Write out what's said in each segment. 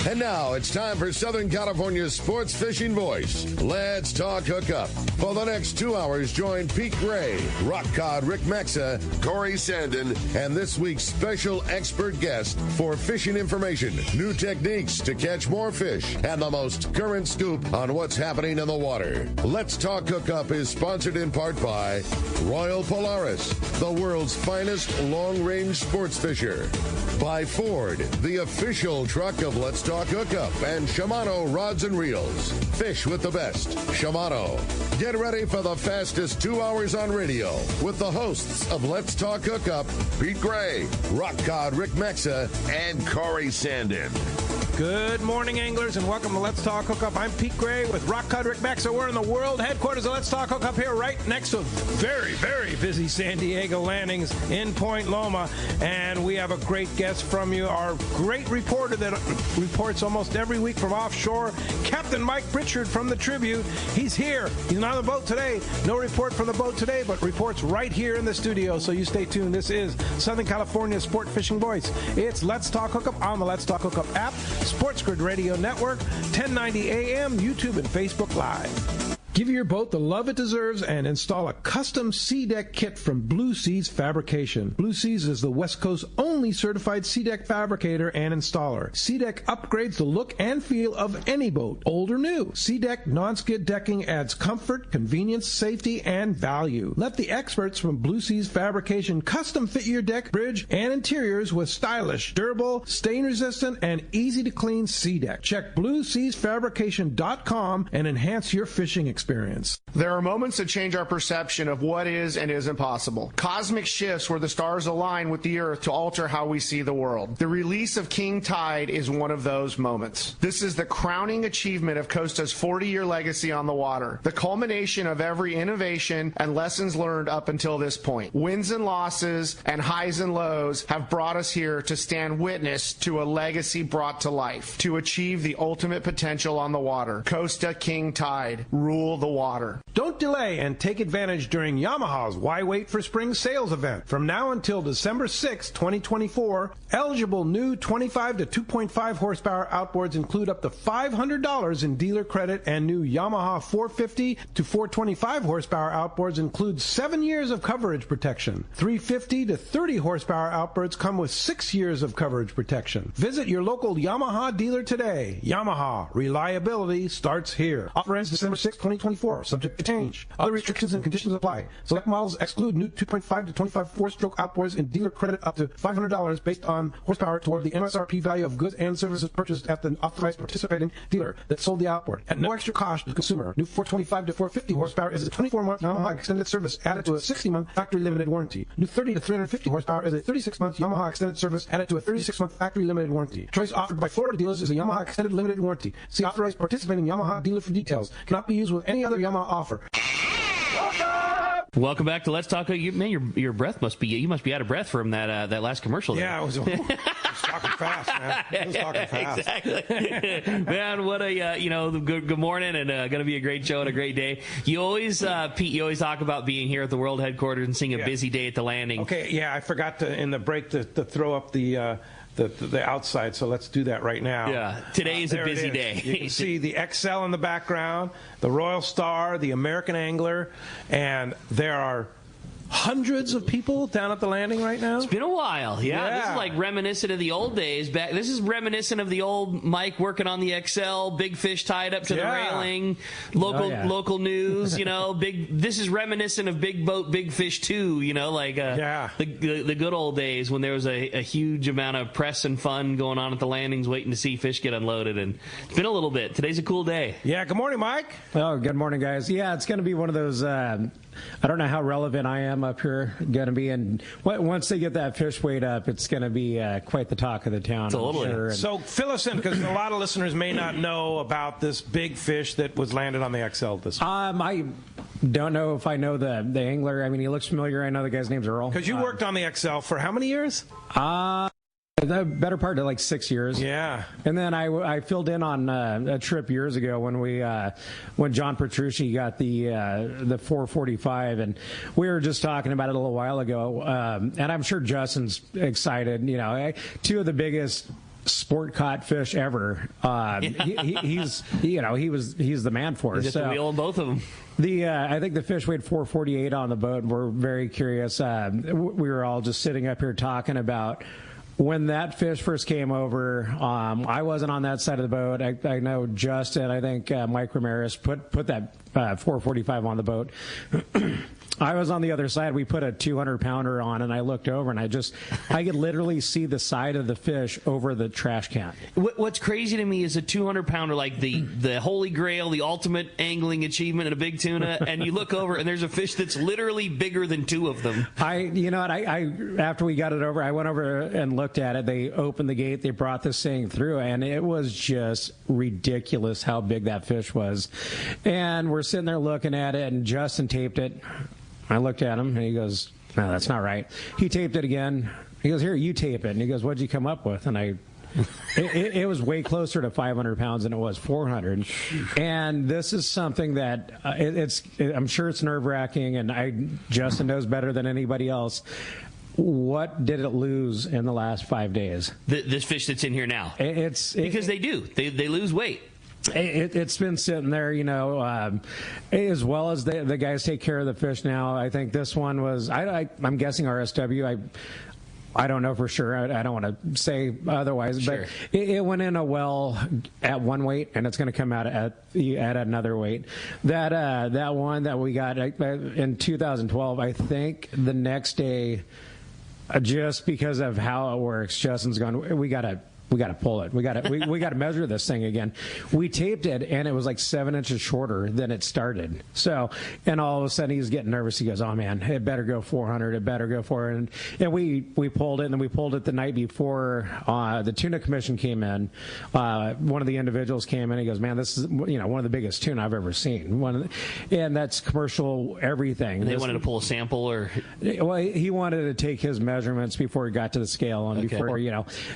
And now it's time for Southern California's sports fishing voice. Let's talk hookup. For the next 2 hours, join Pete Gray, Rock Cod Rick Maxa, Corey Sandin, and this week's special expert guest for fishing information, new techniques to catch more fish, and the most current scoop on what's happening in the water. Let's Talk Hookup is sponsored in part by Royal Polaris, the world's finest long-range sports fisher. By Ford, the official truck of Let's Talk Hookup, and Shimano Rods and Reels. Fish with the best. Shimano. Get ready for the fastest 2 hours on radio with the hosts of Let's Talk Hookup, Pete Gray, Rock Cod Rick Maxa, and Corey Sandin. Good morning, anglers, and welcome to Let's Talk Hookup. I'm Pete Gray with Rock Cod Rick Maxa. We're in the world headquarters of Let's Talk Hookup here right next to very, very busy San Diego landings in Point Loma. And we have a great guest from you, our great reporter that reports almost every week from offshore, Captain Mike Pritchard from the Tribune. He's here. He's not on the boat today. No report from the boat today, but reports right here in the studio. So you stay tuned. This is Southern California's sport fishing voice. It's Let's Talk Hookup on the Let's Talk Hookup app, Sports Grid Radio Network, 1090 AM, YouTube, and Facebook Live. Give your boat the love it deserves and install a custom Sea Deck kit from Blue Seas Fabrication. Blue Seas is the West Coast's only certified Sea Deck fabricator and installer. Sea Deck upgrades the look and feel of any boat, old or new. Sea Deck non-skid decking adds comfort, convenience, safety, and value. Let the experts from Blue Seas Fabrication custom fit your deck, bridge, and interiors with stylish, durable, stain-resistant, and easy-to-clean Sea Deck. Check BlueSeasFabrication.com and enhance your fishing experience. There are moments that change our perception of what is and isn't possible. Cosmic shifts where the stars align with the earth to alter how we see the world. The release of King Tide is one of those moments. This is the crowning achievement of Costa's 40-year legacy on the water, the culmination of every innovation and lessons learned up until this point. Wins and losses and highs and lows have brought us here to stand witness to a legacy brought to life, to achieve the ultimate potential on the water. Costa King Tide, rule the water. Don't delay and take advantage during Yamaha's Why Wait for Spring sales event. From now until December 6, 2024, eligible new 25 to 2.5 horsepower outboards include up to $500 in dealer credit, and new Yamaha 450 to 425 horsepower outboards include 7 years of coverage protection. 350 to 30 horsepower outboards come with 6 years of coverage protection. Visit your local Yamaha dealer today. Yamaha, reliability starts here. Offer ends December 6, 2024, subject to change. Other restrictions and conditions apply. Select models exclude new 2.5 to 25 four-stroke outboards and dealer credit up to $500 based on horsepower toward the MSRP value of goods and services purchased at the authorized participating dealer that sold the outboard, at no extra cost to the consumer. New 425 to 450 horsepower is a 24-month Yamaha extended service added to a 60-month factory limited warranty. New 30 to 350 horsepower is a 36-month Yamaha extended service added to a 36-month factory limited warranty. Choice offered by Florida dealers is a Yamaha extended limited warranty. See authorized participating Yamaha dealer for details. Cannot be used with any other Yamaha offer. Welcome back to Let's Talk. Your breath must be, you must be out of breath from that last commercial there. Yeah, I was talking fast, man. I was talking fast. Exactly. Man, what a, good morning, and going to be a great show and a great day. You always, Pete, you always talk about being here at the world headquarters and seeing a busy day at the landing. Okay, yeah, I forgot to, in the break, to throw up the outside, so let's do that right now. Yeah, today is a busy day. You can see the XL in the background, the Royal Star, the American Angler, and there are hundreds of people down at the landing right now. It's been a while. Yeah. This is like reminiscent of the old days. This is reminiscent of the old Mike working on the XL, big fish tied up to the railing, local news, this is reminiscent of Big Boat, Big Fish 2, the good old days when there was a huge amount of press and fun going on at the landings waiting to see fish get unloaded. And it's been a little bit. Today's a cool day. Yeah. Good morning, Mike. Oh, good morning, guys. Yeah, it's going to be one of those, I don't know how relevant I am up here going to be, and once they get that fish weight up, it's going to be quite the talk of the town. Totally. I'm sure. So fill us in, because a lot of listeners may not know about this big fish that was landed on the XL this week. I don't know if I know the angler. I mean, he looks familiar. I know the guy's name's Earl. Because you worked on the XL for how many years? The better part of like 6 years. Yeah. And then I filled in on a trip years ago when John Petrucci got the 445, and we were just talking about it a little while ago. And I'm sure Justin's excited. Two of the biggest sport caught fish ever. He's the man for us. He's at the wheel on both of them. I think the fish weighed 448 on the boat. We're very curious. We were all just sitting up here talking about when that fish first came over. I wasn't on that side of the boat. I know Justin, I think Mike Ramirez put that 445 on the boat. I was on the other side. We put a 200-pounder on, and I looked over, and I could literally see the side of the fish over the trash can. What's crazy to me is a 200-pounder, like the holy grail, the ultimate angling achievement in a big tuna, and you look over, and there's a fish that's literally bigger than two of them. You know what? After we got it over, I went over and looked at it. They opened the gate. They brought this thing through, and it was just ridiculous how big that fish was. And we're sitting there looking at it, and Justin taped it. I looked at him, and he goes, "No, that's not right." He taped it again. He goes, "Here, you tape it." And he goes, "What'd you come up with?" And it was way closer to 500 pounds than it was 400. And this is something that I'm sure it's nerve-wracking, and Justin knows better than anybody else. What did it lose in the last 5 days? This fish that's in here now. Because they do. They lose weight. It's been sitting there, as well as the guys take care of the fish now. I think this one was, I'm guessing RSW. I don't know for sure. I don't want to say otherwise, sure. But it went in a well at one weight, and it's going to come out at another weight. That one that we got in 2012, I think the next day, just because of how it works, Justin's gone, we got to pull it. We got to measure this thing again. We taped it, and it was like 7 inches shorter than it started. So, and all of a sudden he's getting nervous. He goes, "Oh man, it better go 400. It better go 400." And we pulled it, and then we pulled it the night before the tuna commission came in. One of the individuals came in. He goes, "Man, this is one of the biggest tuna I've ever seen." And that's commercial everything. And they wanted to pull a sample, or well, he wanted to take his measurements before he got to the scale, and before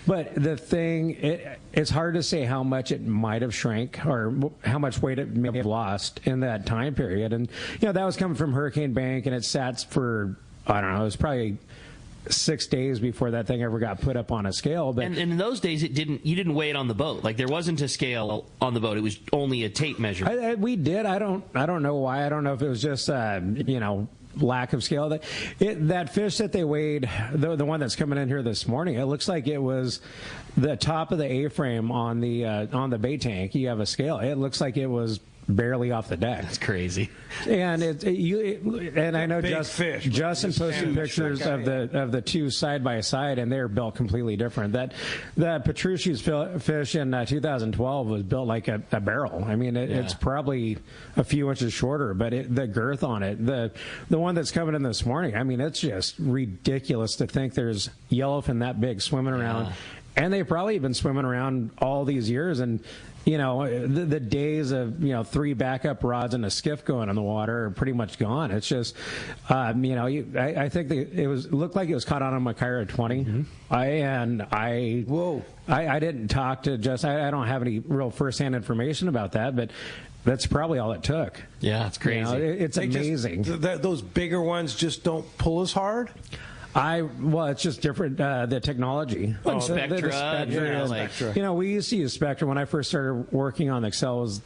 But the thing. It's hard to say how much it might have shrank or how much weight it may have lost in that time period. And, that was coming from Hurricane Bank, and it sat for, I don't know, it was probably 6 days before that thing ever got put up on a scale. But and in those days, you didn't weigh it on the boat. Like, there wasn't a scale on the boat. It was only a tape measure. We did. I don't know why. I don't know if it was just, lack of scale. That fish that they weighed, the one that's coming in here this morning, it looks like it was the top of the A-frame on the bait tank. You have a scale. It looks like it was barely off the deck. That's crazy. And and I know Justin posted pictures of the two side by side, and they're built completely different. That Petrucci's fish in 2012 was built like a barrel. I mean, it's probably a few inches shorter, but the girth on it, the one that's coming in this morning, I mean, it's just ridiculous to think there's yellowfin that big swimming around. And they've probably been swimming around all these years, and the days of 3 backup rods and a skiff going in the water are pretty much gone. It's just I think it looked like it was caught on a Macaira 20. Mm-hmm. I didn't talk to Justin. I don't have any real firsthand information about that, but that's probably all it took. Yeah, it's crazy. It's amazing. Those bigger ones just don't pull as hard. It's just different, the technology. Spectra. We used to use Spectra. When I first started working on Excel, it was,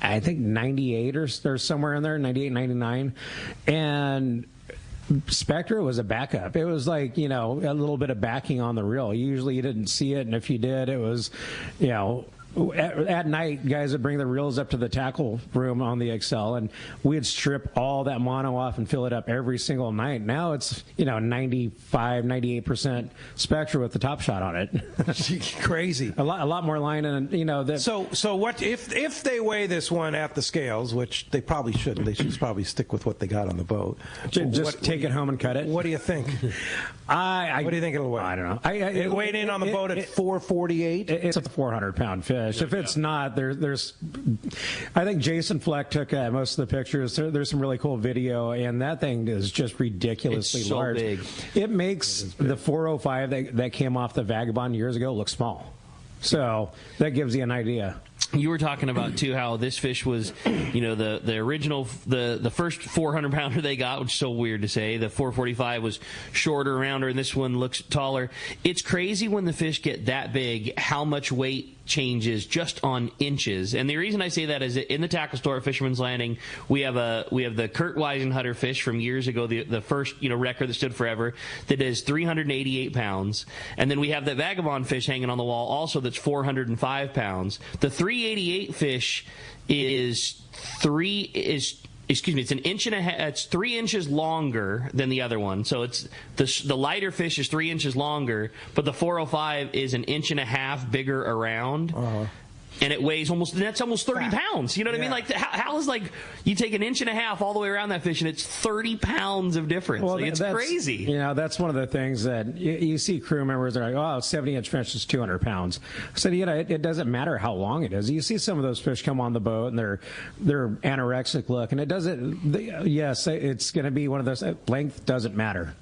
I think, 98 or somewhere in there, 98, 99. And Spectra was a backup. It was like, a little bit of backing on the reel. Usually you didn't see it, and if you did, it was, at night, guys would bring the reels up to the tackle room on the Excel, and we'd strip all that mono off and fill it up every single night. Now it's 95, 98% Spectra with the top shot on it. Crazy. A lot more line, and that. So what if they weigh this one at the scales, which they probably shouldn't? They should probably stick with what they got on the boat. Just take it home and cut it. What do you think? What do you think it'll weigh? I don't know. It weighed in on the boat at 448. It's a 400-pound fish. If it's not, there's. I think Jason Fleck took most of the pictures. There's some really cool video, and that thing is just ridiculously large. Big. It makes the 405 that came off the Vagabond years ago look small. So that gives you an idea. You were talking about, too, how this fish was, the original, the first 400-pounder they got, which is so weird to say. The 445 was shorter, rounder, and this one looks taller. It's crazy when the fish get that big, how much weight changes just on inches. And the reason I say that is that in the tackle store at Fisherman's Landing, we have the Kurt Weisenhutter fish from years ago, the first record that stood forever, that is 388 pounds. And then we have that Vagabond fish hanging on the wall also that's 405 pounds. The 388 fish it's an inch and a half. It's 3 inches longer than the other one. So it's the lighter fish is 3 inches longer, but the 405 is an inch and a half bigger around. And it weighs almost 30 pounds. You know what I mean? Like, how is, like, you take an inch and a half all the way around that fish, and it's 30 pounds of difference. Well, like, it's crazy. That's one of the things that you see crew members are like, oh, 70-inch fish is 200 pounds. So, it doesn't matter how long it is. You see some of those fish come on the boat, and they're anorexic look, and it doesn't, yes, it's going to be one of those, length doesn't matter.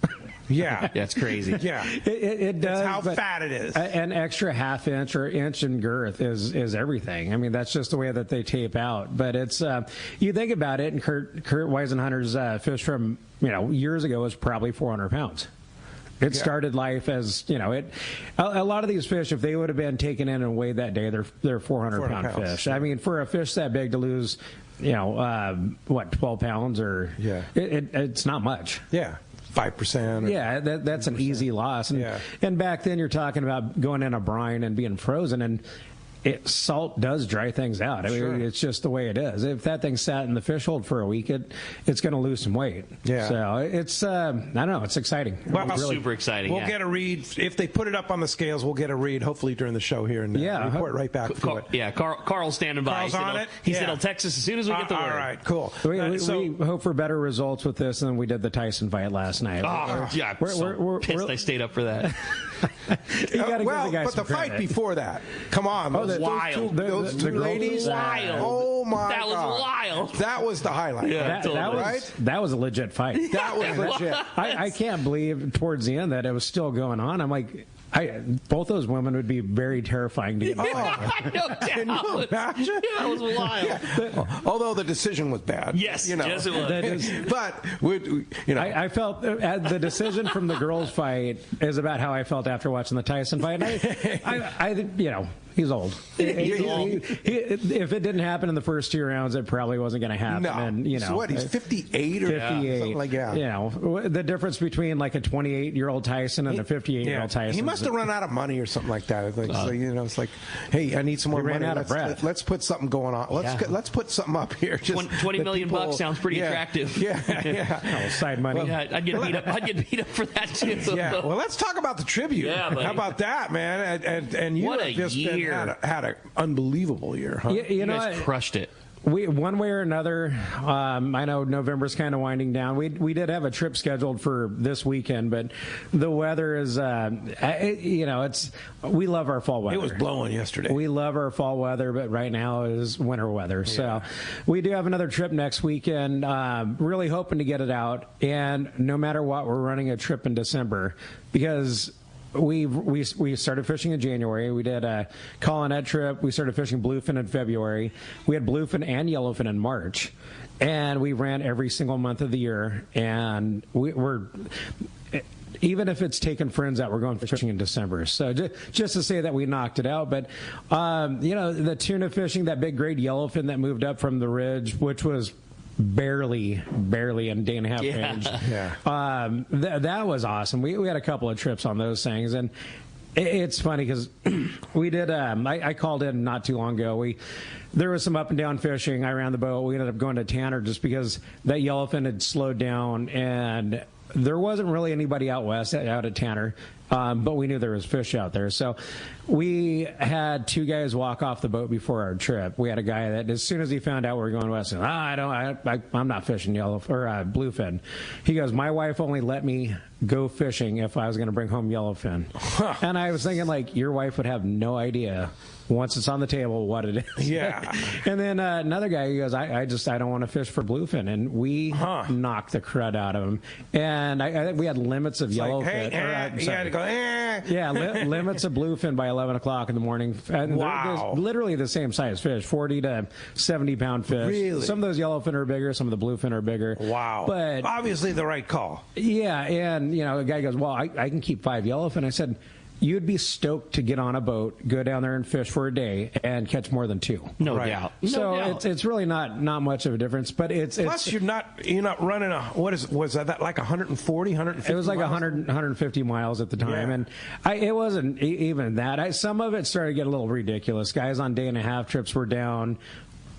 Yeah. That's crazy. Yeah. It does. It's how fat it is. An extra half inch or inch in girth is everything. I mean, that's just the way that they tape out. But it's, you think about it, and Kurt Weisenhutter's fish from, years ago was probably 400 pounds. It started life as, a lot of these fish, if they would have been taken in and weighed that day, they're 400-pound fish. I mean, for a fish that big to lose, 12 pounds or, it's not much. Yeah. 5%. Yeah, that's 10%. An easy loss. And back then you're talking about going in a brine and being frozen, and salt does dry things out. I mean, it's just the way it is. If that thing sat in the fish hold for a week, it's going to lose some weight. Yeah. So it's, I don't know, it's exciting. Well, it's really super exciting. We'll get a read. If they put it up on the scales, we'll get a read, hopefully, during the show here. And report right back to it. Yeah, Carl's standing by. Carl's on it? He said he'll text us as soon as we get the word. All right, cool. We hope for better results with this than we did the Tyson fight last night. Oh, yeah, we're pissed I stayed up for that. You gotta give the guy but the fight before that, come on, wild. Those two ladies, wild. Oh my God, that was wild. That was the highlight. Yeah, that was a legit fight. That was legit. I can't believe towards the end that it was still going on. I'm like, both those women would be very terrifying to get. Can you imagine? That was wild. Yeah. Although the decision was bad. Yes, yes it was. But I felt the decision from the girls' fight is about how I felt after watching the Tyson fight. He's old. If it didn't happen in the first 2 rounds, it probably wasn't going to happen. No. And, so what? He's 58 or 58, something like that. The difference between like a 28-year-old Tyson and a 58-year-old Tyson. He must have run out of money or something like that. It's like, hey, I need some more money. Let's put something going on. Let's put something up here. Just $20 million bucks sounds pretty attractive. Yeah. Side money. Well, I'd get beat up for that too. Yeah. Well, let's talk about the tribute. Yeah, how about that, man? And you have just had an unbelievable year, huh? You guys crushed it. We, one way or another, I know November's kind of winding down. We did have a trip scheduled for this weekend, but the weather is, we love our fall weather. It was blowing yesterday. We love our fall weather, but right now is winter weather. Yeah. So we do have another trip next weekend, really hoping to get it out. And no matter what, we're running a trip in December because we started fishing in January. We did a Collinette trip. We started fishing bluefin in February. We had bluefin and yellowfin in March. And we ran every single month of the year. And we're even if it's taking friends out, we're going fishing in December. So just to say that we knocked it out. But, the tuna fishing, that big grade yellowfin that moved up from the ridge, which was barely a day and a half range. Yeah. That was awesome. We had a couple of trips on those things, and it's funny because we did. I called in not too long ago. There was some up and down fishing. I ran the boat. We ended up going to Tanner just because that yellowfin had slowed down, and there wasn't really anybody out west out at Tanner. But we knew there was fish out there. So we had 2 guys walk off the boat before our trip. We had a guy that as soon as he found out we were going west, said, I'm not fishing bluefin. He goes, my wife only let me go fishing if I was going to bring home yellowfin. And I was thinking, like, your wife would have no idea once it's on the table what it is. Yeah. And then another guy, he goes, I don't want to fish for bluefin. And we knocked the crud out of him. And I think we had limits of yellowfin. You had to go, Yeah, limits of bluefin by 11 o'clock in the morning. And wow. they're literally the same size fish, 40 to 70-pound fish. Really? Some of those yellowfin are bigger, some of the bluefin are bigger. Wow. But obviously the right call. Yeah, and the guy goes, well, I can keep 5 yellowfin. I said, you'd be stoked to get on a boat, go down there and fish for a day, and catch more than 2. No doubt. So it's really not much of a difference. But plus you're not running was that like 140, 150? It was like miles? 150 miles at the time, and it wasn't even that. Some of it started to get a little ridiculous. Guys on day-and-a-half trips were down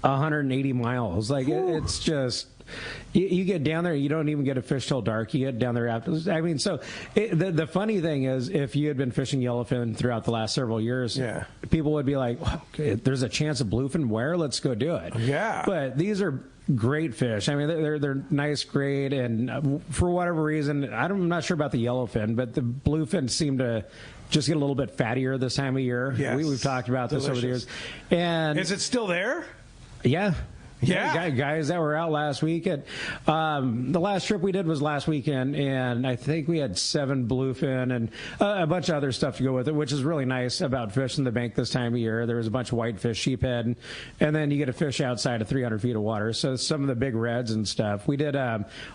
180 miles. Like it's just. You get down there, you don't even get a fish till dark. You get down there after. I mean, so the funny thing is, if you had been fishing yellowfin throughout the last several years, people would be like, well, "There's a chance of bluefin. Where? Let's go do it." Yeah. But these are great fish. I mean, they're nice grade, and for whatever reason, I'm not sure about the yellowfin, but the bluefin seem to just get a little bit fattier this time of year. Yes. We've talked about this over the years. And is it still there? Yeah. Yeah, guys that were out last weekend. The last trip we did was last weekend, and I think we had 7 bluefin and a bunch of other stuff to go with it, which is really nice about fishing the bank this time of year. There was a bunch of whitefish, sheephead, and then you get a fish outside of 300 feet of water. So some of the big reds and stuff. We did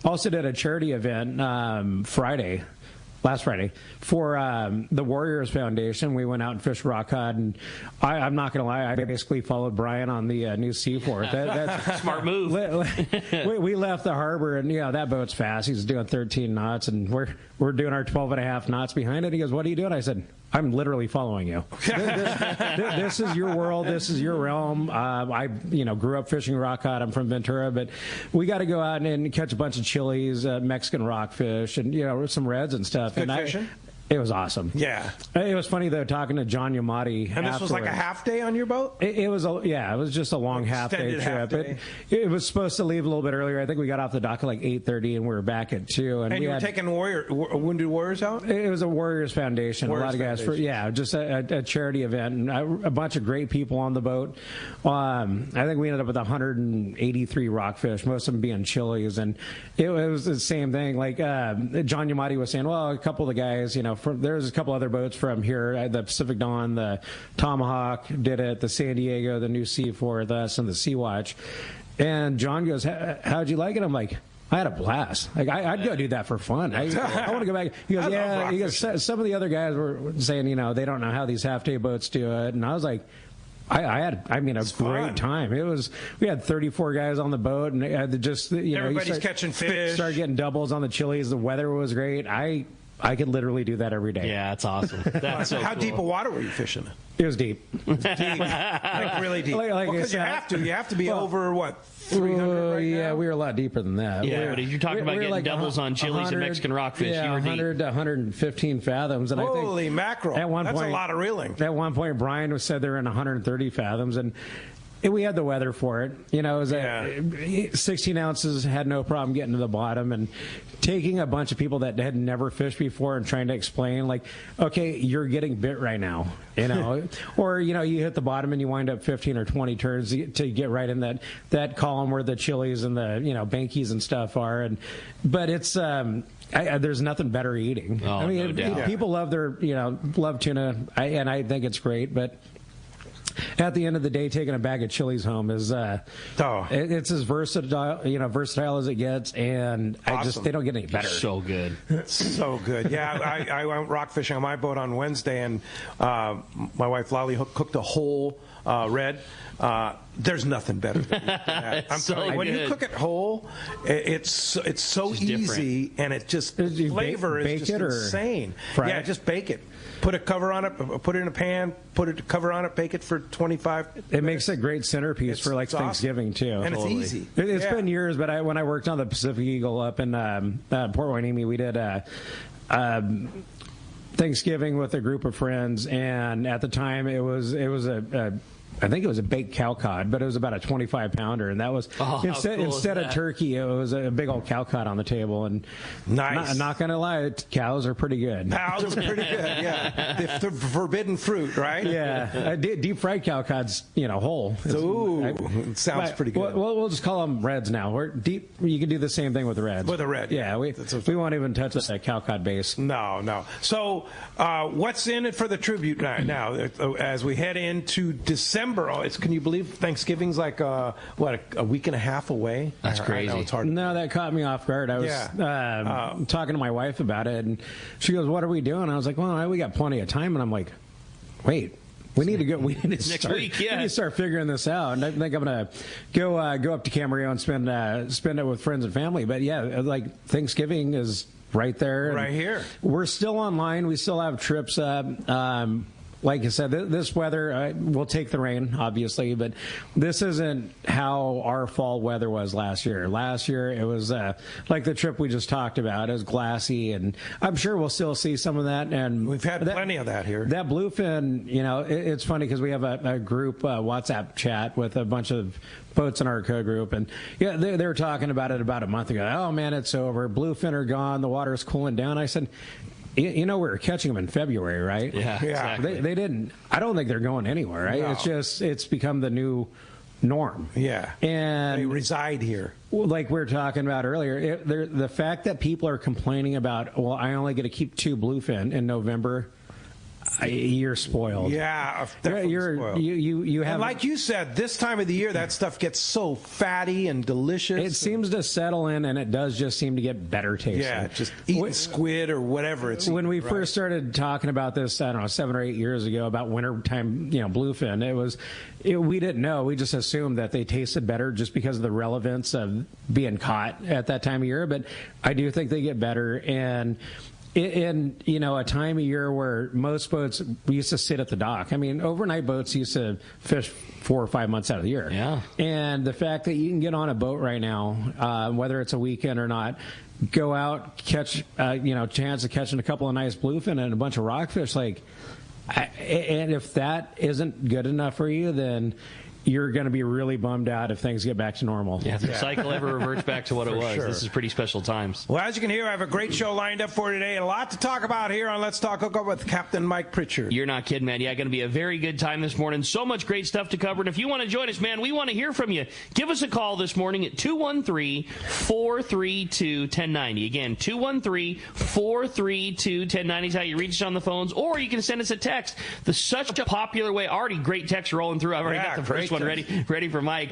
also did a charity event last Friday for the Warriors Foundation. We went out and fished rock cod, and I'm not going to lie, I basically followed Brian on the new Seafort. That's smart move. We left the harbor, and that boat's fast. He's doing 13 knots, and we're doing our 12.5 knots behind it. He goes, "What are you doing?" I said, "I'm literally following you. This is your world. This is your realm." I grew up fishing rock cod. I'm from Ventura, but we got to go out and catch a bunch of chilies, Mexican rockfish, and some reds and stuff. Good fishing? It was awesome. Yeah. It was funny, though, talking to John Yamati. And this was like a half day on your boat? It was just a long half-day trip. It was supposed to leave a little bit earlier. I think we got off the dock at like 8:30, and we were back at 2. And you were taking Wounded Warriors out? It was a Warriors Foundation. A lot of guys just a charity event, and a bunch of great people on the boat. I think we ended up with 183 rockfish, most of them being chilies, and it was the same thing. Like John Yamati was saying, well, a couple of the guys, there's a couple other boats from here, the Pacific Dawn, the Tomahawk did it, the San Diego, the new Seafort, us, and the Sea Watch. And John goes, how'd you like it? I'm like, I had a blast. Like I'd go do that for fun. I want to go back. He goes, yeah. He goes, some of the other guys were saying, they don't know how these half-day boats do it. And I was like, I had a great time. We had 34 guys on the boat, and everybody's catching fish. Started getting doubles on the chilies. The weather was great. I could literally do that every day. Yeah, that's awesome. That's so How cool. deep of water were you fishing in? It was deep. Like really deep. Because you have to be over what, 300 right yeah, now? we were a lot deeper than that. Yeah, but if you're talking about getting doubles on chilies and Mexican rockfish, you were 100 to 115 fathoms. And Holy I think mackerel! That's a lot of reeling. At one point, Brian said they were in 130 fathoms, and we had the weather for it. It was 16 ounces, had no problem getting to the bottom, and taking a bunch of people that had never fished before and trying to explain, like, okay, you're getting bit right now, or you hit the bottom and you wind up 15 or 20 turns to get right in that column where the chilies and the bankies and stuff are, but it's there's nothing better eating. Oh, no doubt. People love love tuna, and I think it's great, but at the end of the day, taking a bag of chilies home is it's as versatile as it gets, and awesome. They don't get any better. So good. So good. Yeah, I went rock fishing on my boat on Wednesday, and my wife Lolly cooked a whole red. There's nothing better than that. I'm so telling you, when you cook it whole, it's so easy, and it just flavor is just insane. Yeah, just bake it. Put a cover on it, put it in a pan, put a cover on it, bake it for 25 minutes. It makes a great centerpiece for Thanksgiving, awesome. too. And totally. it's easy. It's been years, but when I worked on the Pacific Eagle up in Port Hueneme, we did Thanksgiving with a group of friends, and at the time it was a I think it was a baked cow cod, but it was about a 25-pounder, and that was instead of turkey, it was a big old cow cod on the table. And nice. Not gonna lie, cows are pretty good. Cows are pretty good. Yeah, the forbidden fruit, right? Yeah, deep fried cow cods, whole. It sounds pretty good. We'll just call them reds now. We're deep. You can do the same thing with the reds. With a red, yeah. We won't even touch that cow cod base. No. So, what's in it for the tribute now? As we head into December, can you believe Thanksgiving's like a week and a half away? That's crazy. I know it's hard. No, that caught me off guard. I was talking to my wife about it, and she goes, "What are we doing?" I was like, "Well, we got plenty of time." And I'm like, "Wait." We need to go. We need to next start, week. Yeah, we need to start figuring this out. And I think I'm gonna go up to Camarillo and spend it with friends and family. But yeah, like Thanksgiving is right there, right here. We're still online. We still have trips up. Like I said, this weather, we'll take the rain, obviously, but this isn't how our fall weather was last year. Last year, it was like the trip we just talked about. It was glassy, and I'm sure we'll still see some of that. And we've had plenty of that here. That bluefin, it's funny because we have a group WhatsApp chat with a bunch of boats in our co-group, and they were talking about it about a month ago. Oh, man, it's over. Bluefin are gone. The water's cooling down. I said, we were catching them in February, right? Yeah. Exactly. They didn't. I don't think they're going anywhere, right? No. It's become the new norm. Yeah. And they reside here. Like we were talking about earlier, the fact that people are complaining about, well, I only get to keep 2 bluefin in November. You're spoiled. Yeah, spoiled. You have, and like you said, this time of the year, that stuff gets so fatty and delicious. It seems to settle in, and it does just seem to get better tasting. Yeah, just eating squid or whatever. When we first started talking about this, I don't know, 7 or 8 years ago about wintertime, bluefin, we didn't know. We just assumed that they tasted better just because of the relevance of being caught at that time of year. But I do think they get better, and in a time of year where most boats used to sit at the dock. I mean, overnight boats used to fish 4 or 5 months out of the year. Yeah. And the fact that you can get on a boat right now, whether it's a weekend or not, go out, catch, chance of catching a couple of nice bluefin and a bunch of rockfish, and if that isn't good enough for you, then you're going to be really bummed out if things get back to normal. Yeah, if the cycle ever reverts back to what it was. Sure. This is pretty special times. Well, as you can hear, I have a great show lined up for today. A lot to talk about here on Let's Talk Hookup with Captain Mike Pritchard. You're not kidding, man. Yeah, going to be a very good time this morning. So much great stuff to cover. And if you want to join us, man, we want to hear from you. Give us a call this morning at 213-432-1090. Again, 213-432-1090 is how you reach us on the phones. Or you can send us a text. Such a popular way. Already great text rolling through. I've already got the first one ready for Mike.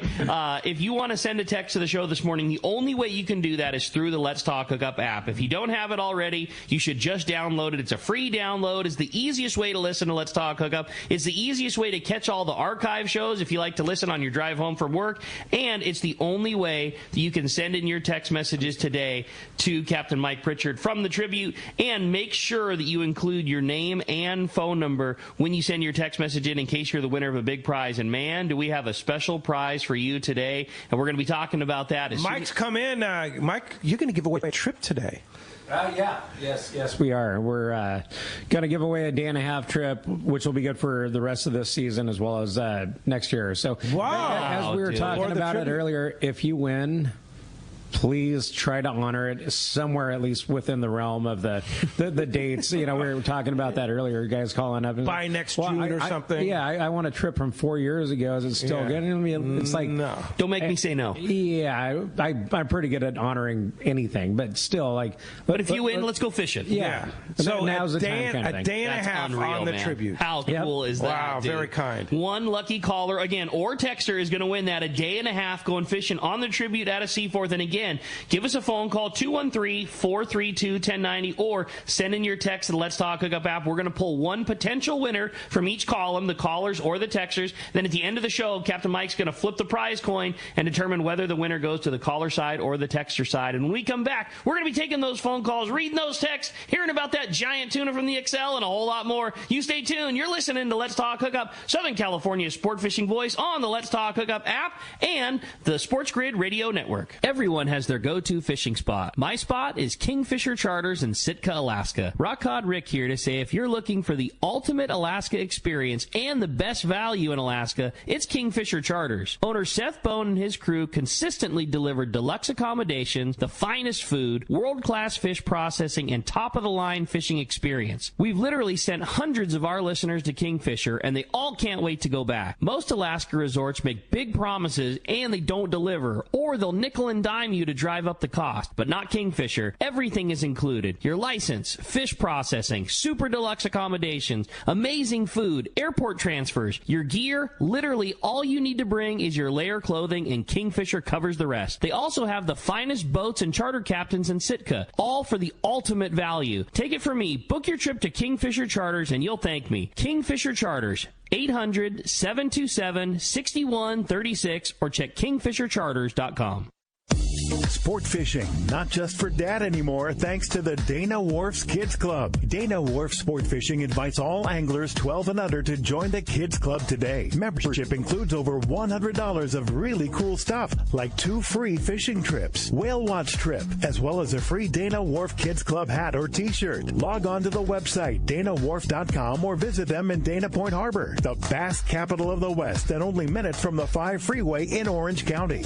If you want to send a text to the show this morning, the only way you can do that is through the Let's Talk Hookup app. If you don't have it already, you should just download it. It's a free download. It's the easiest way to listen to Let's Talk Hookup. It's the easiest way to catch all the archive shows if you like to listen on your drive home from work. And it's the only way that you can send in your text messages today to Captain Mike Pritchard from the Tribute. And make sure that you include your name and phone number when you send your text message in case you're the winner of a big prize. And man, do we have a special prize for you today, and we're going to be talking about that. Mike's come in. Mike, you're going to give away a trip today. Yes, we are. We're going to give away a day-and-a-half trip, which will be good for the rest of this season as well as next year. So, as we were talking about it earlier, if you win, please try to honor it somewhere at least within the realm of the dates. We were talking about that earlier. Guys calling up. By next June or something. I want a trip from 4 years ago. Is it still good? I mean, it's like... No. Don't make me say no. Yeah, I'm pretty good at honoring anything, but still, But if you win, let's go fishing. Yeah. So now's the time kind of thing. A day and a half unreal, on the man. Tribute. How cool is that, Wow, dude? very kind. One lucky caller, again, or texter is going to win that. A day and a half going fishing on the Tribute out of Seaforth. And again, give us a phone call, 213-432-1090, or send in your text to the Let's Talk Hookup app. We're going to pull one potential winner from each column, the callers or the texters. Then at the end of the show, Captain Mike's going to flip the prize coin and determine whether the winner goes to the caller side or the texter side. And when we come back, we're going to be taking those phone calls, reading those texts, hearing about that giant tuna from the XL, and a whole lot more. You stay tuned. You're listening to Let's Talk Hookup, Southern California's sport fishing voice on the Let's Talk Hookup app and the Sports Grid Radio Network. Everyone has their go-to fishing spot. My spot is Kingfisher Charters in Sitka, Alaska. Rock Cod Rick here to say if you're looking for the ultimate Alaska experience and the best value in Alaska, it's Kingfisher Charters. Owner Seth Bone and his crew consistently deliver deluxe accommodations, the finest food, world-class fish processing, and top-of-the-line fishing experience. We've literally sent hundreds of our listeners to Kingfisher, and they all can't wait to go back. Most Alaska resorts make big promises, and they don't deliver, or they'll nickel and dime you to drive up the cost. But not Kingfisher. Everything is included. Your license, fish processing, super deluxe accommodations, amazing food, airport transfers, your gear. Literally all you need to bring is your layer clothing, and Kingfisher covers the rest. They also have the finest boats and charter captains in Sitka, all for the ultimate value. Take it from me. Book your trip to Kingfisher Charters and you'll thank me. Kingfisher Charters, 800-727-6136, or check kingfishercharters.com. Sport fishing, not just for dad anymore, thanks to the Dana Wharf's Kids Club. Dana Wharf Sport Fishing invites all anglers 12 and under to join the Kids Club today. Membership includes over $100 of really cool stuff, like 2 free fishing trips, whale watch trip, as well as a free Dana Wharf Kids Club hat or t-shirt. Log on to the website, danawharf.com, or visit them in Dana Point Harbor, the bass capital of the West, and only minutes from the 5 freeway in Orange County.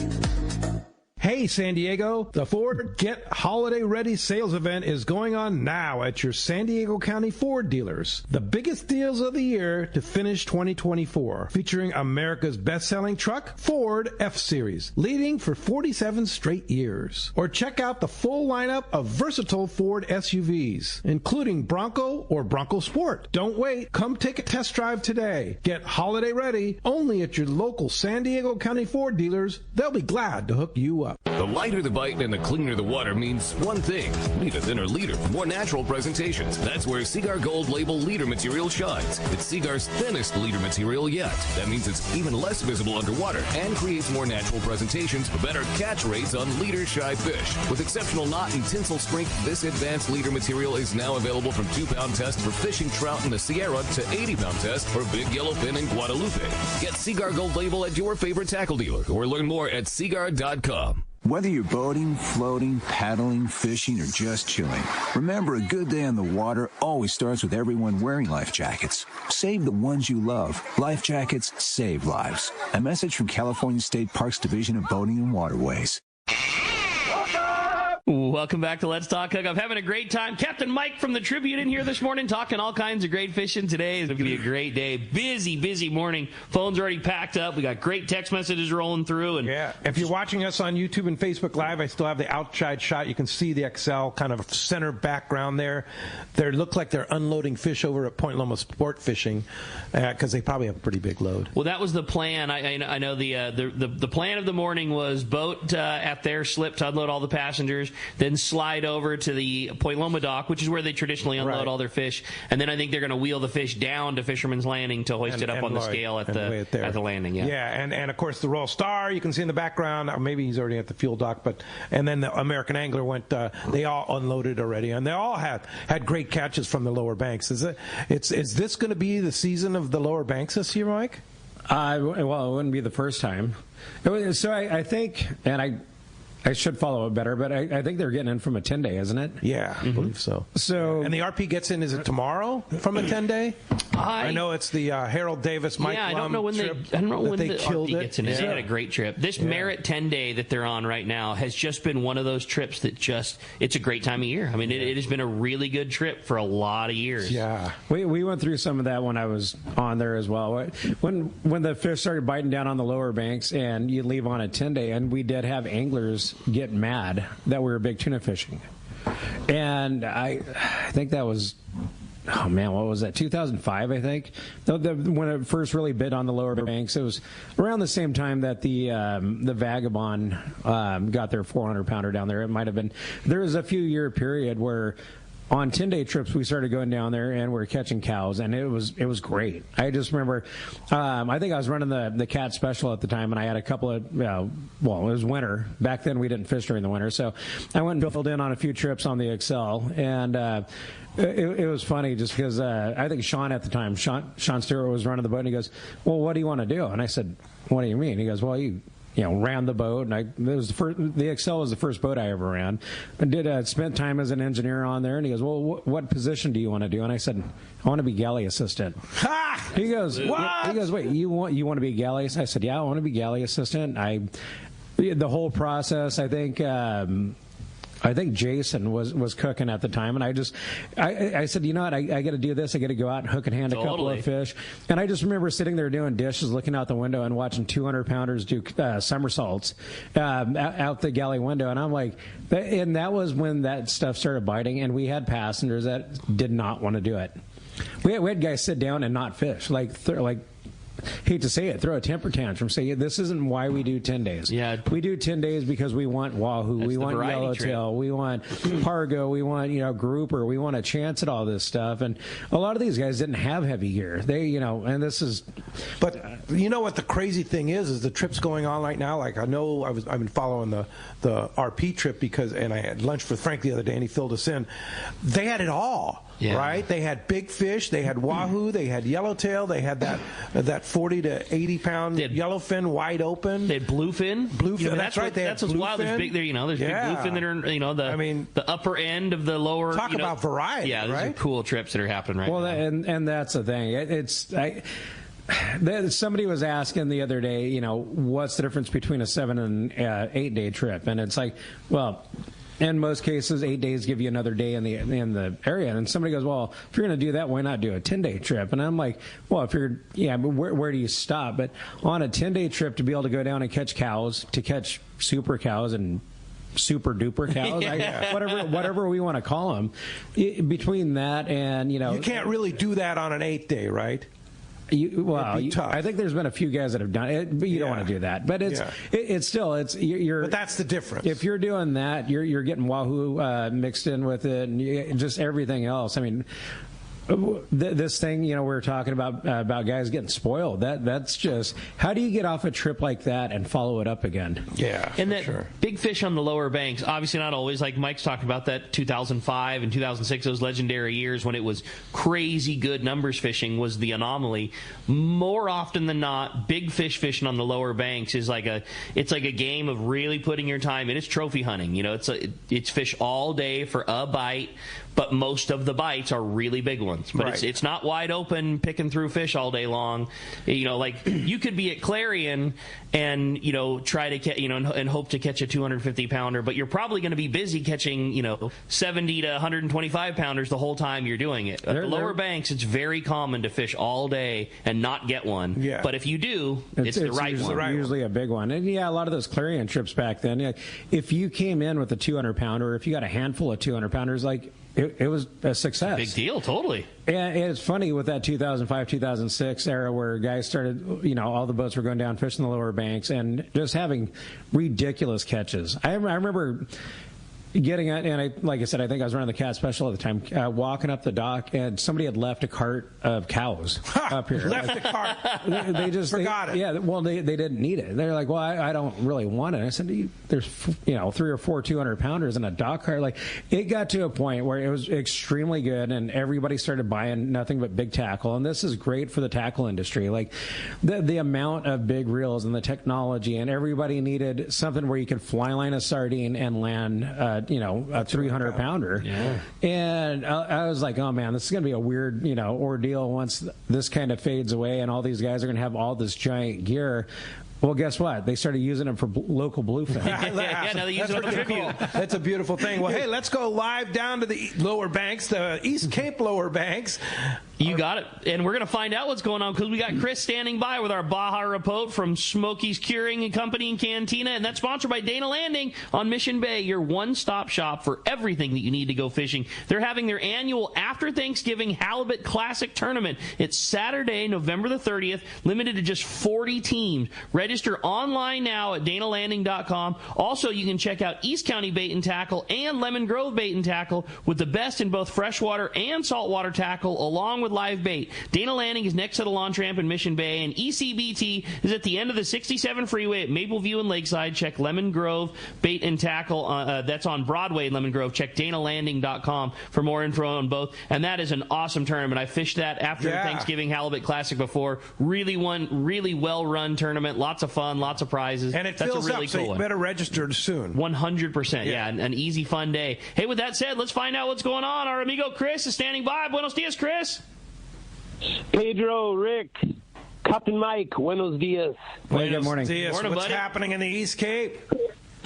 Hey, San Diego, the Ford Get Holiday Ready sales event is going on now at your San Diego County Ford dealers. The biggest deals of the year to finish 2024, featuring America's best-selling truck, Ford F-Series, leading for 47 straight years. Or check out the full lineup of versatile Ford SUVs, including Bronco or Bronco Sport. Don't wait. Come take a test drive today. Get holiday ready only at your local San Diego County Ford dealers. They'll be glad to hook you up. The lighter the bite and the cleaner the water means one thing. Need a thinner leader for more natural presentations. That's where Seaguar Gold Label leader material shines. It's Seaguar's thinnest leader material yet. That means it's even less visible underwater and creates more natural presentations for better catch rates on leader-shy fish. With exceptional knot and tinsel strength, this advanced leader material is now available from 2-pound test for fishing trout in the Sierra to 80-pound test for big yellowfin in Guadalupe. Get Seaguar Gold Label at your favorite tackle dealer or learn more at seaguar.com. Whether you're boating, floating, paddling, fishing, or just chilling, remember a good day on the water always starts with everyone wearing life jackets. Save the ones you love. Life jackets save lives. A message from California State Parks Division of Boating and Waterways. Welcome back to Let's Talk Hookup. Having a great time. Captain Mike from the Tribune in here this morning talking all kinds of great fishing. Today is going to be a great day. Busy morning. Phones already packed up. We got great text messages rolling through. And yeah, if you're watching us on YouTube and Facebook Live, I still have the outside shot. You can see the XL kind of center background there. They look like they're unloading fish over at Point Loma Sport Fishing because they probably have a pretty big load. Well, that was the plan. I know the plan of the morning was boat at their slip to unload all the passengers, then slide over to the Point Loma dock, which is where they traditionally unload all their fish, and then I think they're going to wheel the fish down to Fisherman's Landing to hoist it up on the scale at the landing. Yeah, and of course the Royal Star you can see in the background. Maybe he's already at the fuel dock, and then the American Angler went. They all unloaded already, and they all had great catches from the lower banks. Is this going to be the season of the lower banks this year, Mike? Well, it wouldn't be the first time. So I think, and I should follow it better, but I think they're getting in from a 10-day, isn't it? Yeah, I believe so. And the RP gets in, is it tomorrow from a 10-day? I know it's the Harold Davis, Mike Lum I don't know when the RP gets in. They had a great trip. This Merritt 10-day that they're on right now has just been one of those trips that it's a great time of year. I mean, it has been a really good trip for a lot of years. Yeah. We went through some of that when I was on there as well. When the fish started biting down on the lower banks and you leave on a 10-day, and we did have anglers get mad that we were big tuna fishing. And I think that was, oh man, what was that, 2005, I think? When it first really bit on the lower banks. It was around the same time that the Vagabond got their 400-pounder down there. It might have been, there was a few-year period where on 10-day trips, we started going down there and we're catching cows, and it was great. I just remember, I think I was running the cat special at the time, and I had a couple of, well, it was winter. Back then, we didn't fish during the winter, so I went and filled in on a few trips on the XL, and it was funny just because I think Sean at the time, Sean Stewart was running the boat, and he goes, well, what do you want to do? And I said, what do you mean? He goes, well, you ran the boat, and it was the Excel was the first boat I ever ran. I spent time as an engineer on there, and he goes, well, what position do you want to do? And I said, I want to be galley assistant. Ha! He goes, what? He goes, wait, you want to be galley? I said, yeah, I want to be galley assistant. The whole process, I think Jason was cooking at the time, and I said, you know what, I got to do this. I got to go out and hook and hand a couple of fish. And I just remember sitting there doing dishes, looking out the window and watching 200-pounders do somersaults out the galley window. And I'm like, and that was when that stuff started biting, and we had passengers that did not want to do it. We had guys sit down and not fish, hate to say it, throw a temper tantrum, say this isn't why we do 10 days. Yeah. We do 10 days because we want wahoo, we want yellowtail, we want pargo, we want grouper, we want a chance at all this stuff. And a lot of these guys didn't have heavy gear. They and this is. But you know what the crazy thing is the trips going on right now. Like I know I've been following the RP trip and I had lunch with Frank the other day and he filled us in. They had it all. Yeah. Right? They had big fish, they had wahoo, they had yellowtail, they had that 40 to 80 pound yellowfin wide open. They had bluefin. That's right. That's what's wild. There's big there's big bluefin that are the upper end of the lower. Talk about variety. Yeah, those are cool trips that are happening right now. Well, and that's the thing. Somebody was asking the other day, what's the difference between a 7 and 8 day trip? And it's like, well, in most cases, 8 days give you another day in the area. And somebody goes, well, if you're going to do that, why not do a 10-day trip? And I'm like, well, but where do you stop? But on a 10-day trip, to be able to go down and catch cows, to catch super cows and super duper cows, whatever we want to call them, between that and, You can't really do that on an 8-day, right? I think there's been a few guys that have done it, but you don't want to do that. But it's still you're. But that's the difference. If you're doing that, you're getting wahoo mixed in with it, and just everything else. I mean, this thing, we were talking about guys getting spoiled. That's just, how do you get off a trip like that and follow it up again? Yeah, and that big fish on the lower banks, obviously not always. Like Mike's talking about that 2005 and 2006, those legendary years when it was crazy good numbers fishing was the anomaly. More often than not, big fish fishing on the lower banks is like a game of really putting your time in. It's trophy hunting. It's fish all day for a bite. But most of the bites are really big ones. But it's not wide open picking through fish all day long. You could be at Clarion and try to catch and hope to catch a 250 pounder, but you're probably going to be busy catching 70 to 125 pounders the whole time you're doing it. At the lower banks, it's very common to fish all day and not get one. Yeah. But if you do, it's the right one. It's usually a big one. And a lot of those Clarion trips back then, if you came in with a 200 pounder, if you got a handful of 200 pounders, it was a success. Big deal, totally. And it's funny with that 2005, 2006 era where guys started, all the boats were going down fishing the lower banks and just having ridiculous catches. I remember getting it, and like I said, I think I was running the cat special at the time, walking up the dock, and somebody had left a cart of cows up here. Left a cart. They just forgot it. Yeah, well, they didn't need it. They're like, well, I don't really want it. I said, there's 3 or 4 200 pounders in a dock cart. It got to a point where it was extremely good, and everybody started buying nothing but big tackle. And this is great for the tackle industry. The amount of big reels and the technology, and everybody needed something where you could fly line a sardine and land a 300 pounder. Yeah. And I was like, oh man, this is going to be a weird, ordeal once this kind of fades away and all these guys are going to have all this giant gear. Well, guess what? They started using them for local bluefin. Now they use it on tribute. That's a beautiful thing. Well, hey, let's go live down to the lower banks, the East Cape lower banks. You got it. And we're going to find out what's going on because we got Chris standing by with our Baja Report from Smokey's Curing and Company in Cantina. And that's sponsored by Dana Landing on Mission Bay, your one-stop shop for everything that you need to go fishing. They're having their annual After Thanksgiving Halibut Classic Tournament. It's Saturday, November the 30th, limited to just 40 teams. Register online now at danalanding.com. Also, you can check out East County Bait and Tackle and Lemon Grove Bait and Tackle with the best in both freshwater and saltwater tackle, along with live bait. Dana Landing is next to the launch ramp in Mission Bay, and ECBT is at the end of the 67 freeway at Mapleview and Lakeside. Check Lemon Grove Bait and Tackle. That's on Broadway, Lemon Grove. Check DanaLanding.com for more info on both. And that is an awesome tournament. I fished that after the Thanksgiving Halibut Classic before. Really well-run tournament. Lots of fun, lots of prizes. And it fills up, so you better register soon. 100%, yeah. An easy, fun day. Hey, with that said, let's find out what's going on. Our amigo Chris is standing by. Buenos dias, Chris. Pedro, Rick, Captain Mike, buenos dias. Good morning. What's happening in the East Cape?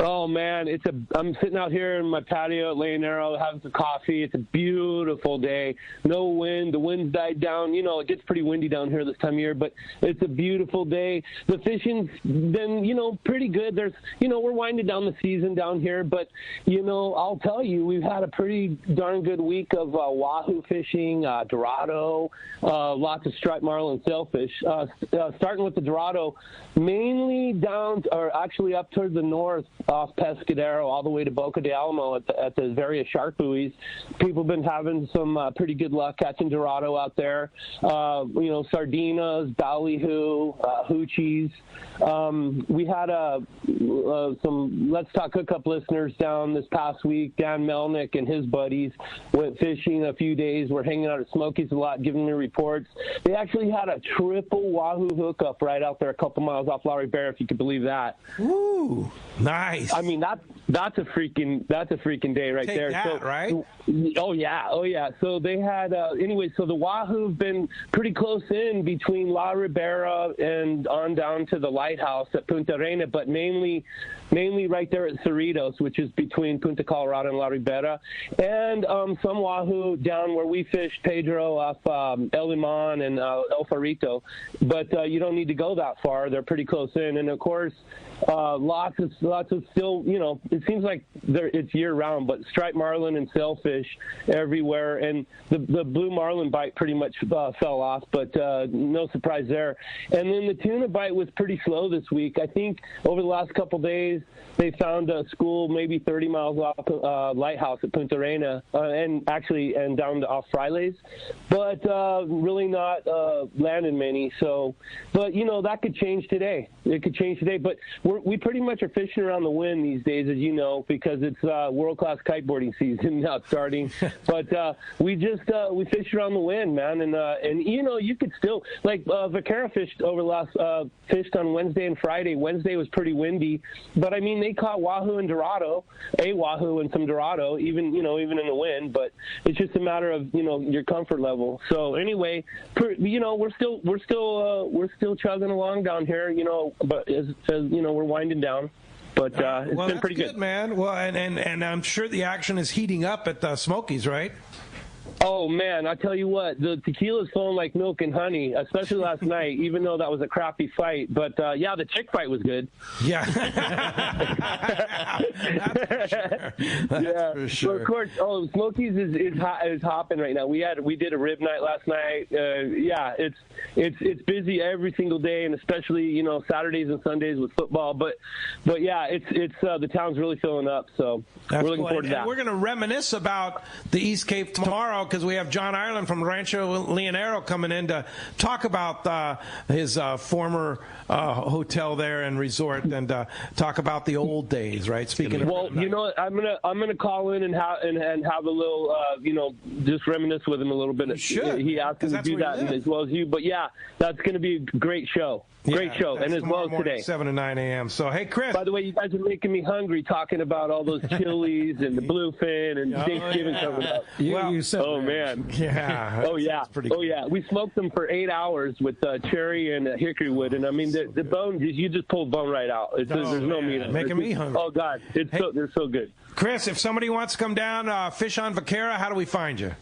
Oh, man, I'm sitting out here in my patio at Lane Arrow having some coffee. It's a beautiful day. No wind. The wind's died down. You know, it gets pretty windy down here this time of year, but it's a beautiful day. The fishing's been, pretty good. We're winding down the season down here, but, I'll tell you, we've had a pretty darn good week of wahoo fishing, Dorado, lots of striped marlin sailfish. Starting with the Dorado, mainly down, or actually up towards the north, off Pescadero all the way to Boca de Alamo at the various shark buoys. People have been having some pretty good luck catching Dorado out there. Sardinas, ballyhoo, hoochies. We had some Let's Talk Hookup listeners down this past week. Dan Melnick and his buddies went fishing a few days. We're hanging out at Smokies a lot, giving me reports. They actually had a triple wahoo hookup right out there a couple miles off Lowry Bear, if you could believe that. Ooh, nice. I mean, that's a freaking day right there. That, right? Oh yeah. So they had so the wahoo have been pretty close in between La Ribera and on down to the lighthouse at Punta Arena, but mainly right there at Cerritos, which is between Punta Colorado and La Ribera, and some wahoo down where we fished, Pedro, off El Limon and El Farito. But you don't need to go that far. They're pretty close in. And, of course, lots of still, it seems like it's year-round, but striped marlin and sailfish everywhere. And the blue marlin bite pretty much fell off, but no surprise there. And then the tuna bite was pretty slow this week. I think over the last couple days, they found a school maybe 30 miles off Lighthouse at Punta Arena, and down to off Frailes, but really not landing many. So, but that could change today. It could change today. But we pretty much are fishing around the wind these days, as you know, because it's world-class kiteboarding season now starting. But we fished around the wind, man, and you could still Vaquera fished over the last fished on Wednesday and Friday. Wednesday was pretty windy, but I mean they caught wahoo and Dorado, a wahoo and some Dorado, even in the wind. But it's just a matter of your comfort level. So anyway, we're still chugging along down here, but as we're winding down. But it's been pretty good, man. Well, and I'm sure the action is heating up at the Smokies, right? Oh, man, I tell you what, the tequila's flowing like milk and honey, especially last night, even though that was a crappy fight. But, the chick fight was good. Yeah. That's for sure. But of course, Smokies is hopping right now. We did a rib night last night. It's busy every single day, and especially, Saturdays and Sundays with football. But yeah, it's the town's really filling up, so we're looking forward to that. We're going to reminisce about the East Cape tomorrow, because we have John Ireland from Rancho Leonero coming in to talk about his former hotel there and resort, and talk about the old days, right? Speaking of, I'm gonna call in and have a little, just reminisce with him a little bit. You should. He asked me to do that, as well as you. But yeah, that's going to be a great show. Great show, and as well as today. 7 to 9 a.m. So, hey, Chris. By the way, you guys are making me hungry talking about all those chilies and the bluefin and Thanksgiving coming up. Man. Yeah. Oh, yeah. Oh, yeah. We smoked them for 8 hours with cherry and hickory wood, and I mean, the bone, you just pull the bone right out. There's no meat in it. Making me hungry. Oh, God. They're so good. Chris, if somebody wants to come down, fish on Vaquera, how do we find you?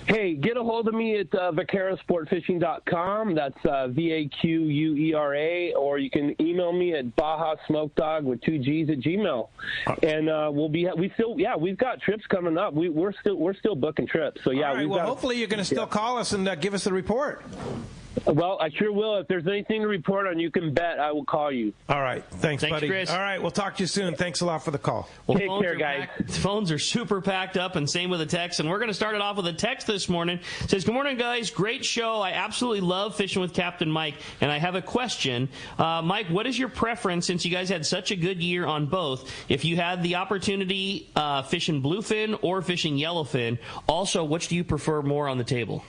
Hey, get a hold of me at vaquerasportfishing.com. That's VAQUERA, or you can email me at BajaSmokeDog with 2 G's at Gmail. And we've got trips coming up. We're still booking trips. So yeah, all right, hopefully you're going to still call us and give us the report. Well, I sure will. If there's anything to report on, you can bet I will call you. All right. Thanks, buddy. Chris. All right. We'll talk to you soon. Thanks a lot for the call. Well, Take care, guys. Phones are super packed up, and same with the text. And we're going to start it off with a text this morning. It says, good morning, guys. Great show. I absolutely love fishing with Captain Mike. And I have a question. Mike, what is your preference, since you guys had such a good year on both, if you had the opportunity fishing bluefin or fishing yellowfin? Also, which do you prefer more on the table?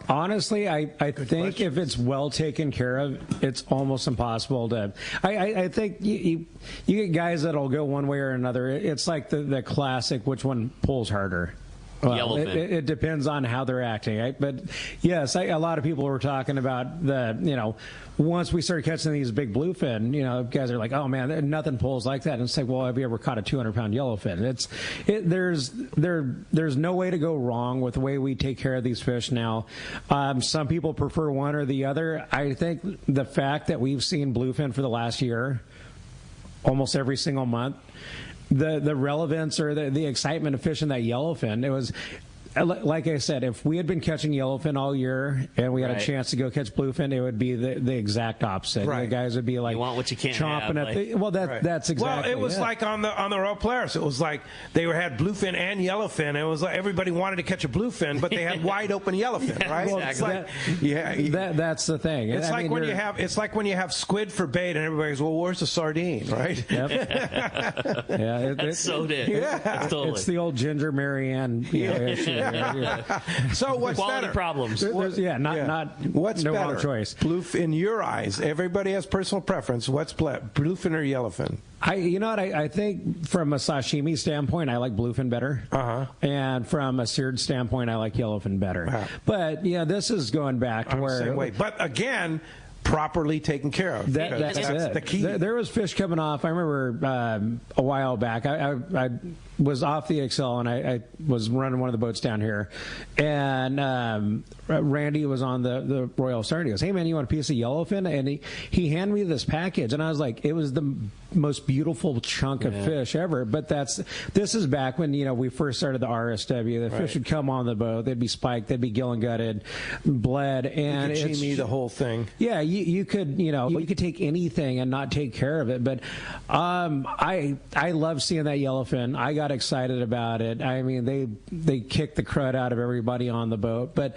Honestly, I think if it's well taken care of, it's almost impossible to. I think you get guys that'll go one way or another. It's like the classic, which one pulls harder? Well, it depends on how they're acting, right? But yes, a lot of people were talking about once we started catching these big bluefin, guys are like, oh man, nothing pulls like that. And it's like, well, have you ever caught a 200-pound yellowfin? There's no way to go wrong with the way we take care of these fish now. Some people prefer one or the other. I think the fact that we've seen bluefin for the last year, almost every single month, the relevance or the excitement of fishing that yellowfin, it was, like I said, if we had been catching yellowfin all year and we had a chance to go catch bluefin, it would be the exact opposite. Right. The guys would be like, you want what you can't chomping have, at that's exactly. Well, it was like on the Royal Polaris. It was like they had bluefin and yellowfin. It was like everybody wanted to catch a bluefin, but they had wide open yellowfin, right? Well, exactly. That's the thing. It's like when you have squid for bait, and everybody goes, "Well, where's the sardine?" Right? Yep. That's so it. Yeah, totally. It's the old Ginger Marianne issue. So what's quality better? problems? What's no better? other choice. In your eyes, everybody has personal preference. What's bluefin or yellowfin? I think from a sashimi standpoint, I like bluefin better. And from a seared standpoint, I like yellowfin better. But this is going back to where. Same way. But again, properly taken care of. That's it. The key. There was fish coming off. I remember a while back. I was off the Excel and I was running one of the boats down here, and Randy was on the Royal Star. He goes, "Hey man, you want a piece of yellowfin?" And he handed me this package, and I was like, it was the most beautiful chunk of fish ever. But this is back when we first started the RSW. The fish would come on the boat, they'd be spiked, they'd be gill and gutted, bled, and you could me the whole thing. Yeah, you could you could take anything and not take care of it. But I love seeing that yellowfin. I got excited about it. I mean, they kicked the crud out of everybody on the boat, but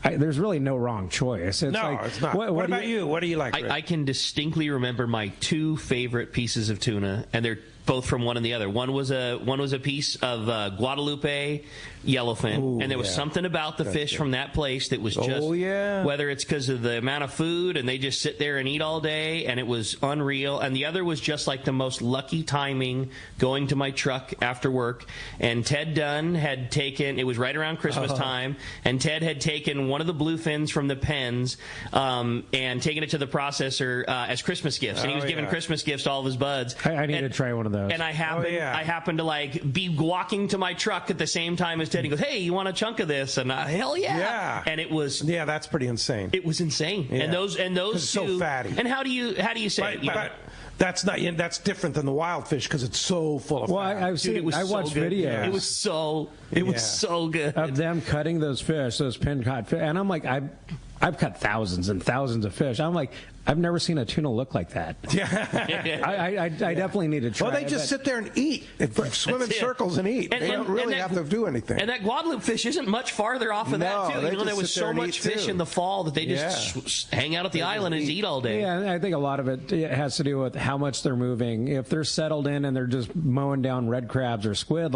there's really no wrong choice. It's not. What about you? What do you like? I can distinctly remember my two favorite pieces of tuna, and they're both from one and the other. One was a piece of Guadalupe yellowfin, and there was something about the fish from that place that was just, whether it's because of the amount of food and they just sit there and eat all day, and it was unreal. And the other was just like the most lucky timing, going to my truck after work, and Ted Dunn had taken, it was right around Christmas time, and Ted had taken one of the bluefins from the pens and taken it to the processor as Christmas gifts, and he was giving Christmas gifts to all of his buds. I need to try one of those. And I happened to be walking to my truck at the same time as Ted. He goes, "Hey, you want a chunk of this?" And hell yeah! Yeah. And it was that's pretty insane. It was insane. Yeah. And those two, so fatty. And how do you say? But that's different than the wild fish because it's so full of fat. I watched videos. Yeah. It was so good of them cutting those fish, those pin caught fish, and I'm like, I've cut thousands and thousands of fish. I'm like, I've never seen a tuna look like that. Yeah. I definitely need to try. Well, they just sit there and eat. Swim in circles and eat. They don't really have to do anything. And that Guadalupe fish isn't much farther off of that, too. There was so much fish in the fall that they just hang out at the island and eat all day. Yeah, I think a lot of it has to do with how much they're moving. If they're settled in and they're just mowing down red crabs or squid,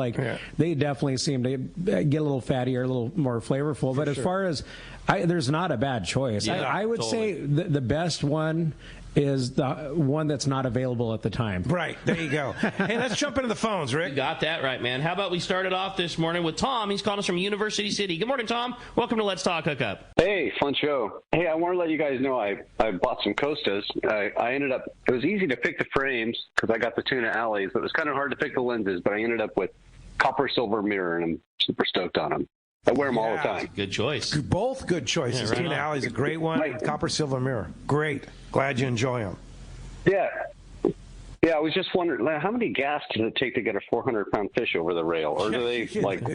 they definitely seem to get a little fattier, a little more flavorful. But as far as there's not a bad choice. Yeah, I would say the best one is the one that's not available at the time. Right. There you go. Hey, let's jump into the phones, Rick. You got that right, man. How about we start it off this morning with Tom. He's calling us from University City. Good morning, Tom. Welcome to Let's Talk Hookup. Hey, fun show. Hey, I want to let you guys know I bought some Costas. I ended up, it was easy to pick the frames because I got the tuna alleys, but it was kind of hard to pick the lenses, but I ended up with copper silver mirror, and I'm super stoked on them. I wear them all the time. Good choice. Both good choices. Yeah, right Tuna Alley's a great one. Copper silver mirror. Great. Glad you enjoy them. Yeah. Yeah, I was just wondering, how many gas does it take to get a 400-pound fish over the rail? Or do they,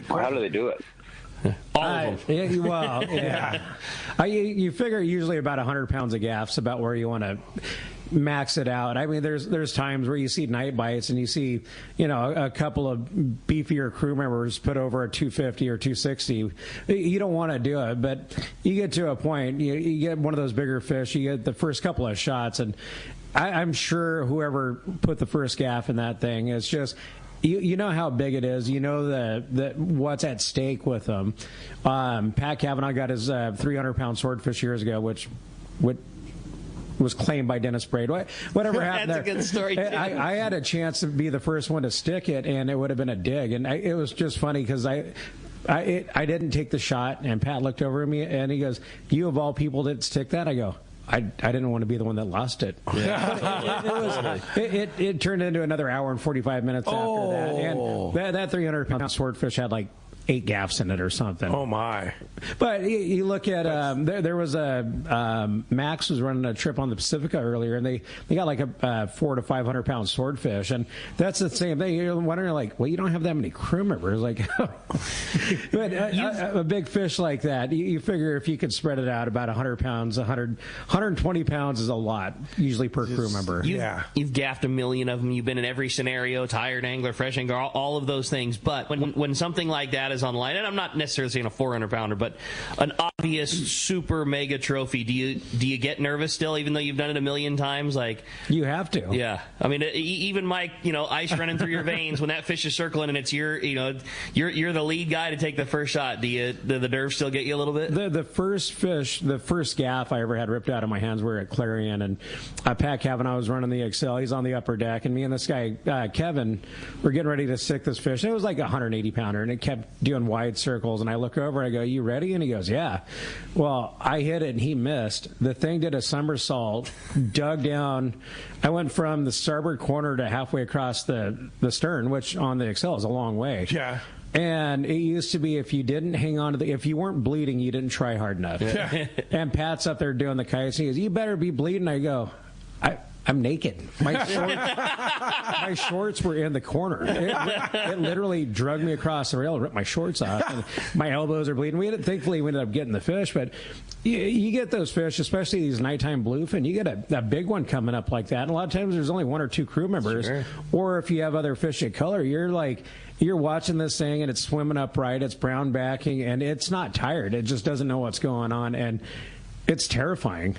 how do they do it? All of them. You figure usually about 100 pounds of gaff's about where you want to max it out. I mean, there's times where you see night bites and you see, a couple of beefier crew members put over a 250 or 260. You don't want to do it, but you get to a point, you get one of those bigger fish, you get the first couple of shots, and I'm sure whoever put the first gaff in that thing is just, you know how big it is. You know the what's at stake with them. Pat Cavanaugh got his 300-pound swordfish years ago, which was claimed by Dennis Braid. Whatever happened That's there. a good story, too. I had a chance to be the first one to stick it, and it would have been a dig. And it was just funny because I didn't take the shot, and Pat looked over at me, and he goes, "You of all people didn't stick that?" I go, I didn't want to be the one that lost it. Yeah. It turned into another hour and 45 minutes after that. And that 300-pound swordfish had like 8 gaffs in it or something. Oh, my. But you look at, there was Max was running a trip on the Pacifica earlier, and they got like a 400 to 500 pound swordfish. And that's the same thing. You're wondering, like, well, you don't have that many crew members. Like, but a big fish like that, you figure if you could spread it out about 100 pounds, 120 pounds is a lot, usually per crew member. You've gaffed a million of them. You've been in every scenario, tired angler, fresh angler, all of those things. But when something like that is on the line, and I'm not necessarily saying a 400-pounder, but an obvious super mega trophy, do you get nervous still, even though you've done it a million times? Like, you have to. Yeah. I mean, even Mike, ice running through your veins when that fish is circling and it's you're the lead guy to take the first shot. Do the nerves still get you a little bit? The first fish, the first gaff I ever had ripped out of my hands were at Clarion, and Pat Cavanaugh was running the Excel. He's on the upper deck, and me and this guy Kevin were getting ready to stick this fish. And it was like a 180-pounder, and it kept doing wide circles, and I look over and I go, "You ready?" And he goes, "Yeah." Well, I hit it and he missed. The thing did a somersault, dug down. I went from the starboard corner to halfway across the stern, which on the Excel is a long way. Yeah. And it used to be if you didn't hang on to if you weren't bleeding, you didn't try hard enough. Yeah. And Pat's up there doing the kites, and he goes, "You better be bleeding." I go, I'm naked. My shorts were in the corner. It literally dragged me across the rail, ripped my shorts off, and my elbows are bleeding. Thankfully, we ended up getting the fish, but you get those fish, especially these nighttime bluefin. You get a big one coming up like that, and a lot of times there's only 1 or 2 crew members. Sure. Or if you have other fish at color, you're watching this thing and it's swimming upright, it's brown backing, and it's not tired. It just doesn't know what's going on, and it's terrifying.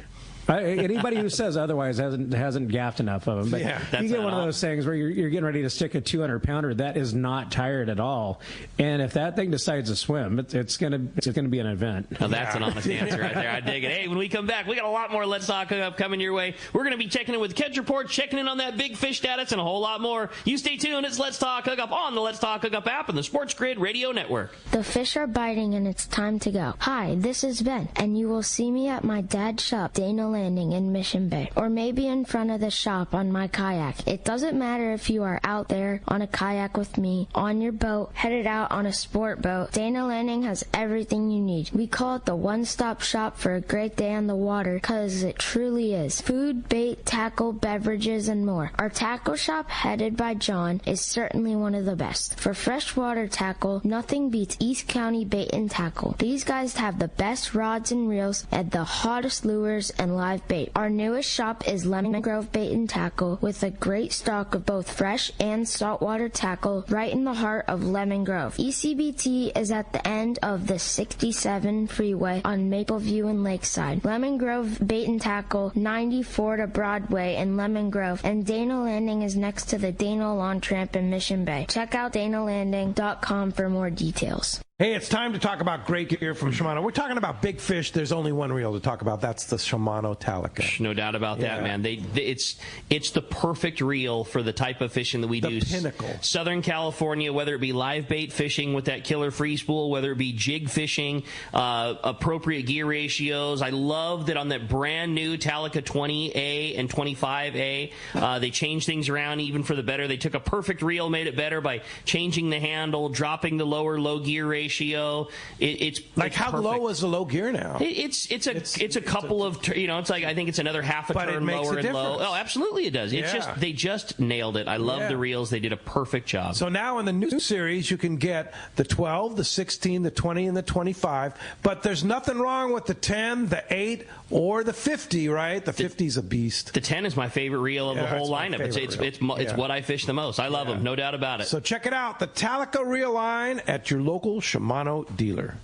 Anybody who says otherwise hasn't gaffed enough of them. But you get one of those things where you're getting ready to stick a 200-pounder that is not tired at all, and if that thing decides to swim, it's gonna be an event. Now that's an honest answer right there. I dig it. Hey, when we come back, we got a lot more Let's Talk Hookup coming your way. We're going to be checking in with Catch Report, checking in on that big fish status, and a whole lot more. You stay tuned. It's Let's Talk Hookup on the Let's Talk Hookup app and the Sports Grid Radio Network. The fish are biting and it's time to go. Hi, this is Ben, and you will see me at my dad's shop, Dana Landing in Mission Bay, or maybe in front of the shop on my kayak. It doesn't matter if you are out there on a kayak with me, on your boat, headed out on a sport boat. Dana Landing has everything you need. We call it the one-stop shop for a great day on the water because it truly is. Food, bait, tackle, beverages, and more. Our tackle shop, headed by John, is certainly one of the best. For freshwater tackle, nothing beats East County Bait and Tackle. These guys have the best rods and reels and the hottest lures and live bait. Our newest shop is Lemon Grove Bait and Tackle with a great stock of both fresh and saltwater tackle right in the heart of Lemon Grove. ECBT is at the end of the 67 freeway on Mapleview and Lakeside. Lemon Grove Bait and Tackle, 94 to Broadway in Lemon Grove, and Dana Landing is next to the Dana Lawn Tramp in Mission Bay. Check out DanaLanding.com for more details. Hey, it's time to talk about great gear from Shimano. We're talking about big fish. There's only one reel to talk about. That's the Shimano Talica. No doubt about that, man. It's the perfect reel for the type of fishing that we do. The pinnacle. Southern California, whether it be live bait fishing with that killer free spool, whether it be jig fishing, appropriate gear ratios. I love that on that brand new Talica 20A and 25A, they changed things around even for the better. They took a perfect reel, made it better by changing the handle, dropping the low gear ratio, ratio. It's how perfect. low is the low gear now? It's a couple of it's like I think it's another half a turn lower and low. Oh, absolutely it does. It's just they just nailed it. I love the reels. They did a perfect job. So now in the new series you can get the 12, the 16, the 20, and the 25. But there's nothing wrong with the 10, the 8, or the 50. Right? The 50's a beast. The 10 is my favorite reel of the whole lineup. It's what I fish the most. I love them, no doubt about it. So check it out, the Talica reel line at your local Shimano dealer.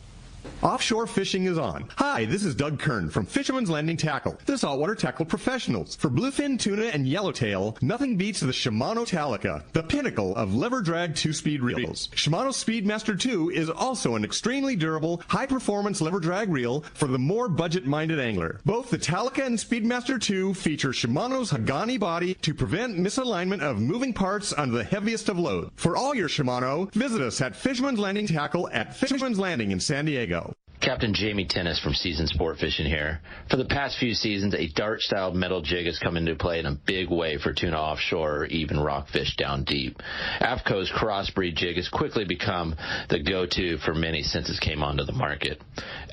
Offshore fishing is on. Hi, this is Doug Kern from Fisherman's Landing Tackle, the saltwater tackle professionals. For bluefin tuna and yellowtail, nothing beats the Shimano Talica, the pinnacle of lever drag 2-speed reels. Shimano Speedmaster 2 is also an extremely durable, high-performance lever drag reel for the more budget-minded angler. Both the Talica and Speedmaster 2 feature Shimano's Hagani body to prevent misalignment of moving parts under the heaviest of loads. For all your Shimano, visit us at Fisherman's Landing Tackle at Fisherman's Landing in San Diego. Captain Jamie Tennis from Seasoned Sport Fishing here. For the past few seasons, a dart-styled metal jig has come into play in a big way for tuna offshore or even rockfish down deep. AFTCO's crossbreed jig has quickly become the go-to for many since it came onto the market.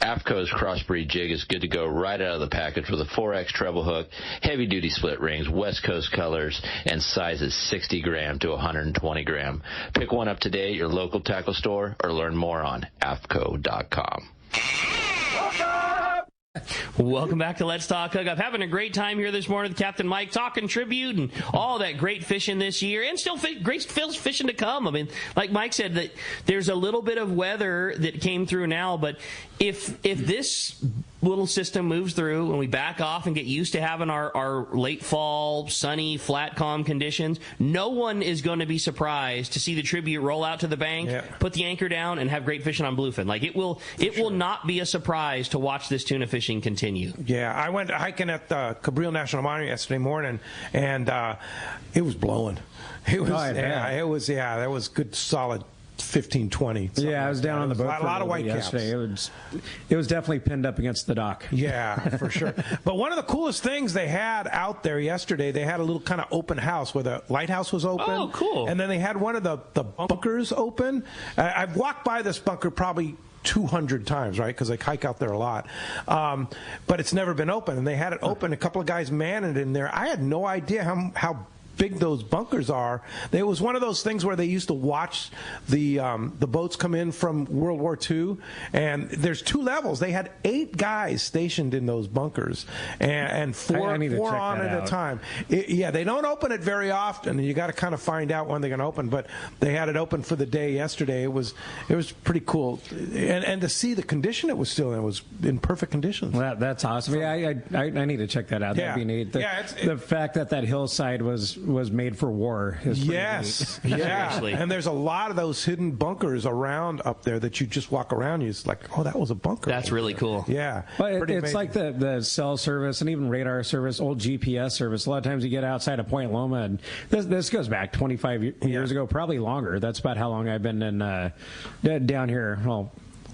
AFTCO's crossbreed jig is good to go right out of the package with a 4X treble hook, heavy-duty split rings, West Coast colors, and sizes 60 gram to 120 gram. Pick one up today at your local tackle store or learn more on AFTCO.com. Welcome back to Let's Talk Hookup. Having a great time here this morning with Captain Mike, talking tribute and all that great fishing this year, and still great fishing to come. I mean, like Mike said, that there's a little bit of weather that came through now, but if this little system moves through and we back off and get used to having our late fall, sunny, flat, calm conditions, no one is going to be surprised to see the tribute roll out to the bank, put the anchor down, and have great fishing on bluefin. Like it will not be a surprise to watch this tuna fishing continue. Yeah, I went hiking at the Cabrillo National Monument yesterday morning, and it was blowing. It was there was good solid 15, 20. Yeah, I was down on the boat a lot of white yesterday. It was definitely pinned up against the dock. Yeah, for sure. But one of the coolest things they had out there yesterday, they had a little kind of open house where the lighthouse was open. Oh, cool. And then they had one of the bunkers open. I've walked by this bunker probably 200 times, right? Because I hike out there a lot. But it's never been open. And they had it open. A couple of guys manning it in there. I had no idea how big those bunkers are. It was one of those things where they used to watch the boats come in from World War II, and there's 2 levels. They had 8 guys stationed in those bunkers, and four on at a time. They don't open it very often, and you got to kind of find out when they're going to open. But they had it open for the day yesterday. It was pretty cool, and to see the condition it was still in, it was in perfect condition. Well, that's awesome. Yeah, I need to check that out. That'd be neat. The fact that hillside was made for war is pretty neat. Seriously. And there's a lot of those hidden bunkers around up there that you just walk around, it's like, oh, that was a bunker. That's really cool. Yeah. Well, it's like the cell service and even radar service, old GPS service. A lot of times you get outside of Point Loma, and this goes back 25 years ago, probably longer. That's about how long I've been in down here. Well,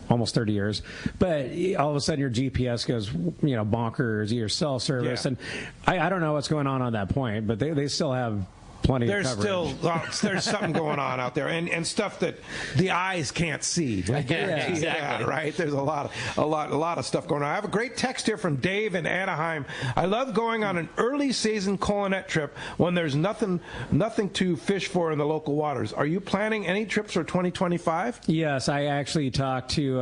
almost 30 years. But all of a sudden your GPS goes, bonkers, your cell service. And I don't know what's going on that point, but they still have plenty of coverage. There's something going on out there, and stuff that the eyes can't see. Exactly. Right. There's a lot of stuff going on. I have a great text here from Dave in Anaheim. I love going on an early season colonet trip when there's nothing to fish for in the local waters. Are you planning any trips for 2025? Yes, I actually talked to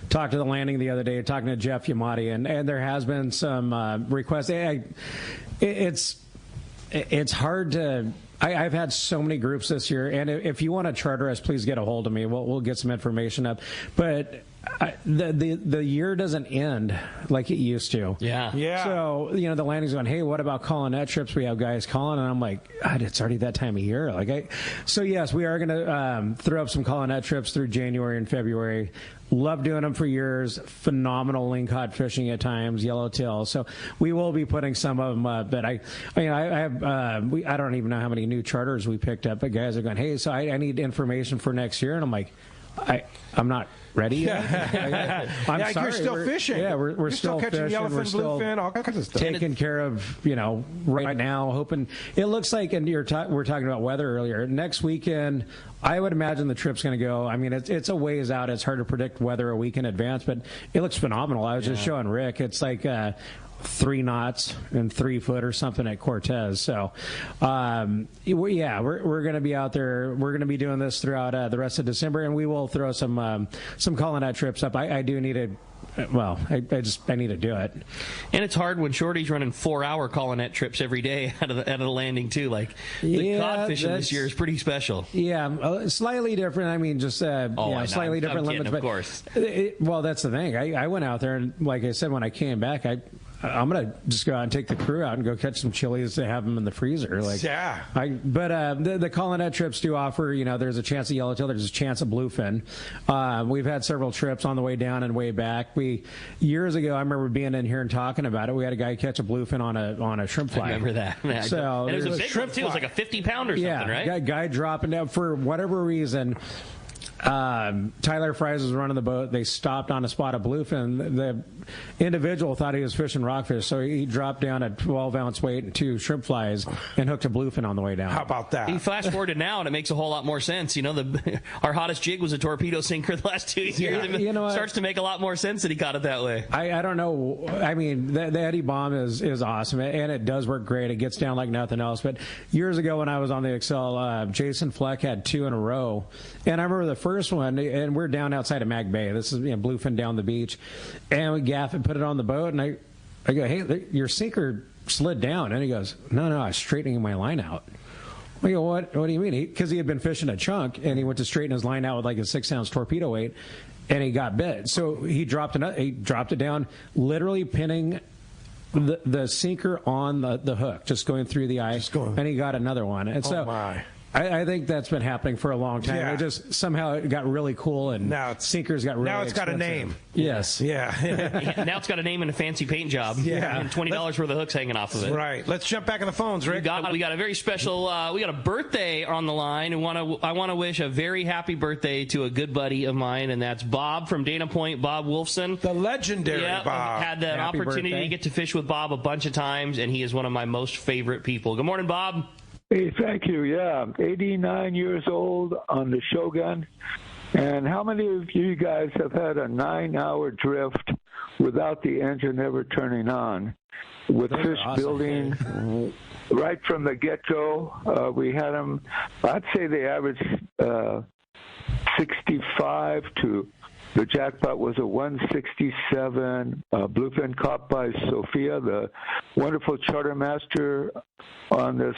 the landing the other day, talking to Jeff Yamati, and there has been some requests. It's hard to. I've had so many groups this year, and if you want to charter us, please get a hold of me. We'll get some information up. But the year doesn't end like it used to. Yeah. So the landing's going, hey, what about colonet trips? We have guys calling, and I'm like, God, it's already that time of year. So yes, we are going to throw up some colonet trips through January and February. Love doing them for years. Phenomenal lingcod fishing at times, yellowtail. So we will be putting some of them up. But I don't even know how many new charters we picked up. But guys are going, hey, so I need information for next year, and I'm like, I'm not ready yet. I'm sorry. You're still fishing. Yeah, we're still catching fishing. yellowfin, bluefin, all kinds of stuff. Taking care of, right now, hoping. It looks like, and we're talking about weather earlier, next weekend, I would imagine the trip's going to go. I mean, it's a ways out. It's hard to predict weather a week in advance, but it looks phenomenal. I was just showing Rick. It's like 3 knots and 3 foot or something at Cortez. So, we're going to be out there. We're going to be doing this throughout the rest of December, and we will throw some calling out trips up. I do need to. Well, I need to do it. And it's hard when Shorty's running 4-hour calling net trips every day out of the landing too. Like the cod fishing this year is pretty special. Yeah, slightly different. I mean, just slightly different limits. Of course. Well, that's the thing. I went out there, and like I said, when I came back, I'm gonna just go out and take the crew out and go catch some chilies to have them in the freezer. But the calling net trips do offer. There's a chance of yellowtail. There's a chance of bluefin. We've had several trips on the way down and way back. Years ago, I remember being in here and talking about it. We had a guy catch a bluefin on a shrimp fly. I remember that. Yeah, so and it was a big one too. It was like a 50-pounder or something, right? Yeah, guy dropping down for whatever reason. Tyler Fries was running the boat. They stopped on a spot of bluefin. The individual thought he was fishing rockfish, so he dropped down a 12-ounce weight and 2 shrimp flies and hooked a bluefin on the way down. How about that? You flash forward to now, and it makes a whole lot more sense. Our hottest jig was a torpedo sinker the last 2 years. It starts to make a lot more sense that he caught it that way. I don't know. I mean, the Eddie Bomb is awesome, and it does work great. It gets down like nothing else. But years ago when I was on the Excel, Jason Fleck had 2 in a row, and I remember the first one, and we're down outside of Mag Bay. This is bluefin down the beach, and we gaff and put it on the boat, and I go, hey, your sinker slid down, and he goes, no, I was straightening my line out. I go, what do you mean? Because he had been fishing a chunk, and he went to straighten his line out with like a 6-ounce torpedo weight, and he got bit. So he dropped it down, literally pinning the sinker on the hook, just going through the eye, and he got another one. And I think that's been happening for a long time. Yeah. It just somehow it got really cool, and sinkers got really expensive. Got a name. Yes. Yeah. Now it's got a name and a fancy paint job. Yeah. And $20 worth of hooks hanging off of it. Right. Let's jump back on the phones, Rick. We got a very special. We got a birthday on the line, and I want to wish a very happy birthday to a good buddy of mine, and that's Bob from Dana Point. Bob Wolfson, the legendary Bob. I've had the opportunity to get to fish with Bob a bunch of times, and he is one of my most favorite people. Good morning, Bob. Hey, thank you. Yeah, 89 years old on the Shogun. And how many of you guys have had a 9-hour drift without the engine ever turning on? With fish building right from the get-go. We had them, I'd say they averaged 65 to the jackpot was a 167 bluefin caught by Sophia, the wonderful charter master on this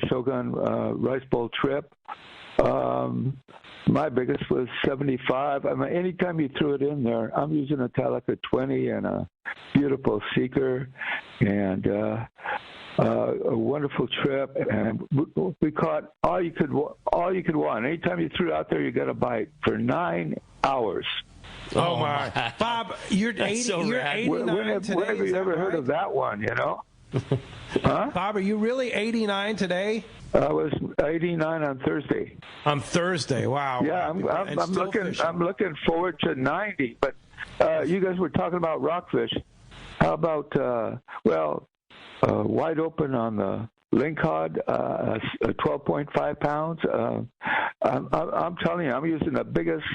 Shogun Rice Bowl trip. My biggest was 75. I mean, anytime you threw it in there, I'm using a Talica 20 and a beautiful seeker and a wonderful trip. And we caught all you could want. Anytime you threw it out there, you got a bite for 9 hours. Oh my, Bob, you're 80. So you're 89 today. When have you ever heard of that one? Huh? Bob, are you really 89 today? I was 89 on Thursday. On Thursday, wow. Yeah, I'm looking forward to 90. But you guys were talking about rockfish. How about wide open on the lingcod, 12.5 pounds. I'm telling you, I'm using the biggest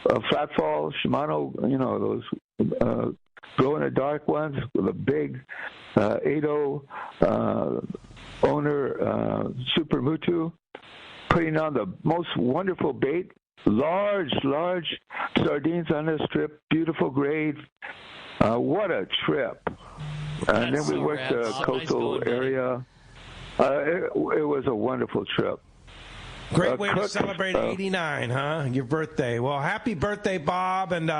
flatfall Shimano, those glow-in-the-dark ones with a big 8.0 owner Super Mutu, putting on the most wonderful bait, large sardines on this trip, beautiful grade. What a trip. And then we worked the coastal area. It was a wonderful trip. Great way to celebrate 89, huh? Your birthday. Well, happy birthday, Bob, and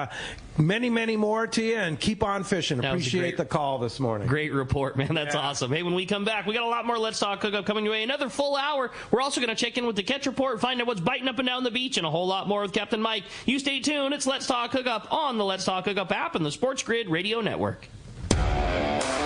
many, many more to you, and keep on fishing. Appreciate the call this morning. Great report, man. That's awesome. Hey, when we come back, we got a lot more Let's Talk Hookup coming your way. Another full hour. We're also going to check in with the catch report, find out what's biting up and down the beach, and a whole lot more with Captain Mike. You stay tuned. It's Let's Talk Hookup on the Let's Talk Hookup app and the Sports Grid Radio Network.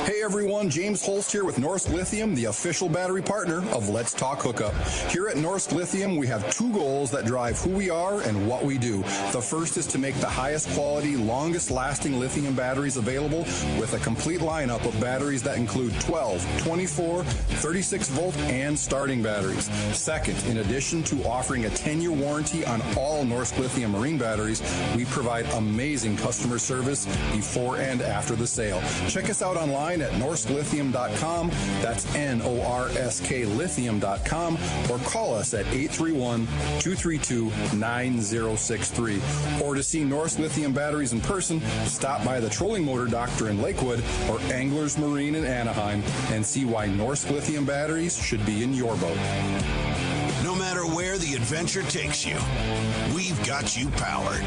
Hey everyone, James Holst here with Norsk Lithium, the official battery partner of Let's Talk Hookup. Here at Norsk Lithium, we have two goals that drive who we are and what we do. The first is to make the highest quality, longest lasting lithium batteries available with a complete lineup of batteries that include 12, 24, 36 volt and starting batteries. Second, in addition to offering a 10-year warranty on all Norsk Lithium marine batteries, we provide amazing customer service before and after the sale. Check us out online at norsklithium.com. That's NORSK lithium.com, or call us at 831-232-9063. Or to see Norsk Lithium batteries in person, stop by the Trolling Motor Doctor in Lakewood or Anglers Marine in Anaheim and see why Norsk Lithium batteries should be in your boat. No matter where the adventure takes you, we've got you powered.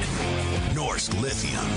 Norsk Lithium.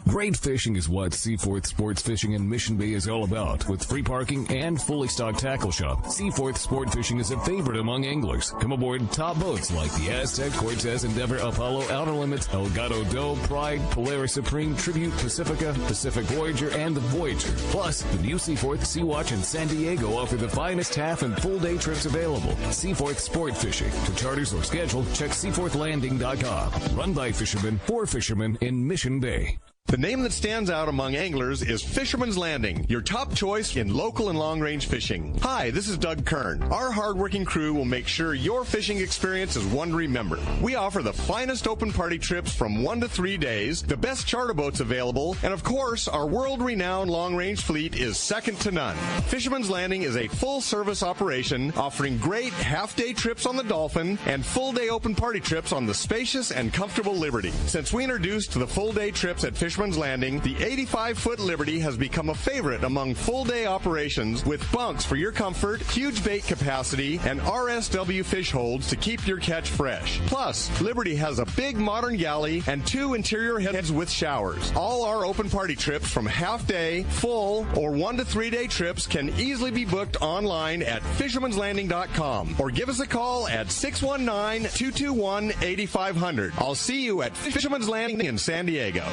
Great fishing is what Seaforth Sports Fishing in Mission Bay is all about. With free parking and fully stocked tackle shop, Seaforth Sport Fishing is a favorite among anglers. Come aboard top boats like the Aztec, Cortez, Endeavor, Apollo, Outer Limits, Elgato Doe, Pride, Polaris Supreme, Tribute, Pacifica, Pacific Voyager, and the Voyager. Plus, the new Seaforth, Sea-Watch, and San Diego offer the finest half and full day trips available. Seaforth Sport Fishing. For charters or schedule, check seaforthlanding.com. Run by fishermen for fishermen in Mission Bay. The name that stands out among anglers is Fisherman's Landing, your top choice in local and long-range fishing. Hi, this is Doug Kern. Our hard-working crew will make sure your fishing experience is one to remember. We offer the finest open party trips from 1 to 3 days, the best charter boats available, and of course, our world-renowned long-range fleet is second to none. Fisherman's Landing is a full-service operation offering great half-day trips on the Dolphin and full-day open party trips on the spacious and comfortable Liberty. Since we introduced the full-day trips at Fisherman's Landing, the 85-foot Liberty has become a favorite among full-day operations with bunks for your comfort, huge bait capacity, and RSW fish holds to keep your catch fresh. Plus, Liberty has a big modern galley and 2 interior heads with showers. All our open party trips from half-day, full, or 1 to 3 day trips can easily be booked online at fishermanslanding.com or give us a call at 619-221-8500. I'll see you at Fisherman's Landing in San Diego.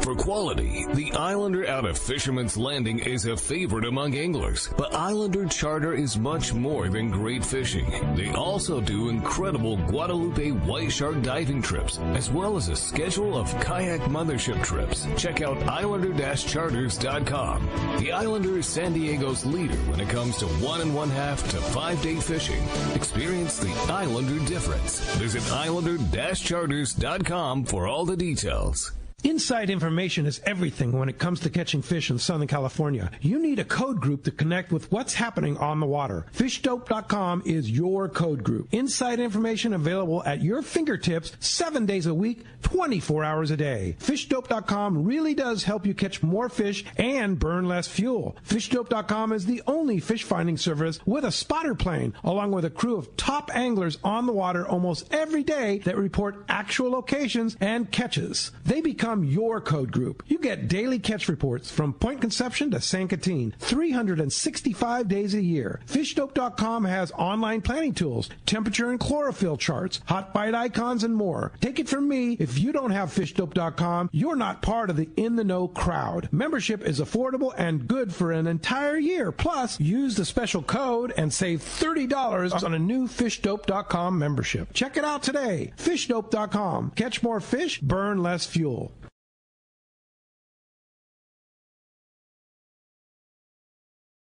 For quality, the Islander out of Fisherman's Landing is a favorite among anglers. But Islander Charter is much more than great fishing. They also do incredible Guadalupe white shark diving trips, as well as a schedule of kayak mothership trips. Check out islander-charters.com. The Islander is San Diego's leader when it comes to 1 1/2 to 5 day fishing. Experience the Islander difference. Visit islander-charters.com for all the details. Inside information is everything when it comes to catching fish in Southern California. You need a code group to connect with what's happening on the water. FishDope.com is your code group. Inside information available at your fingertips 7 days a week, 24 hours a day. FishDope.com really does help you catch more fish and burn less fuel. FishDope.com is the only fish finding service with a spotter plane, along with a crew of top anglers on the water almost every day that report actual locations and catches. They become your code group. You get daily catch reports from Point Conception to San Catine, 365 days a year. FishDope.com has online planning tools, temperature and chlorophyll charts, hot bite icons, and more. Take it from me, if you don't have FishDope.com, you're not part of the in-the-know crowd. Membership is affordable and good for an entire year. Plus, use the special code and save $30 on a new FishDope.com membership. Check it out today. FishDope.com. Catch more fish, burn less fuel.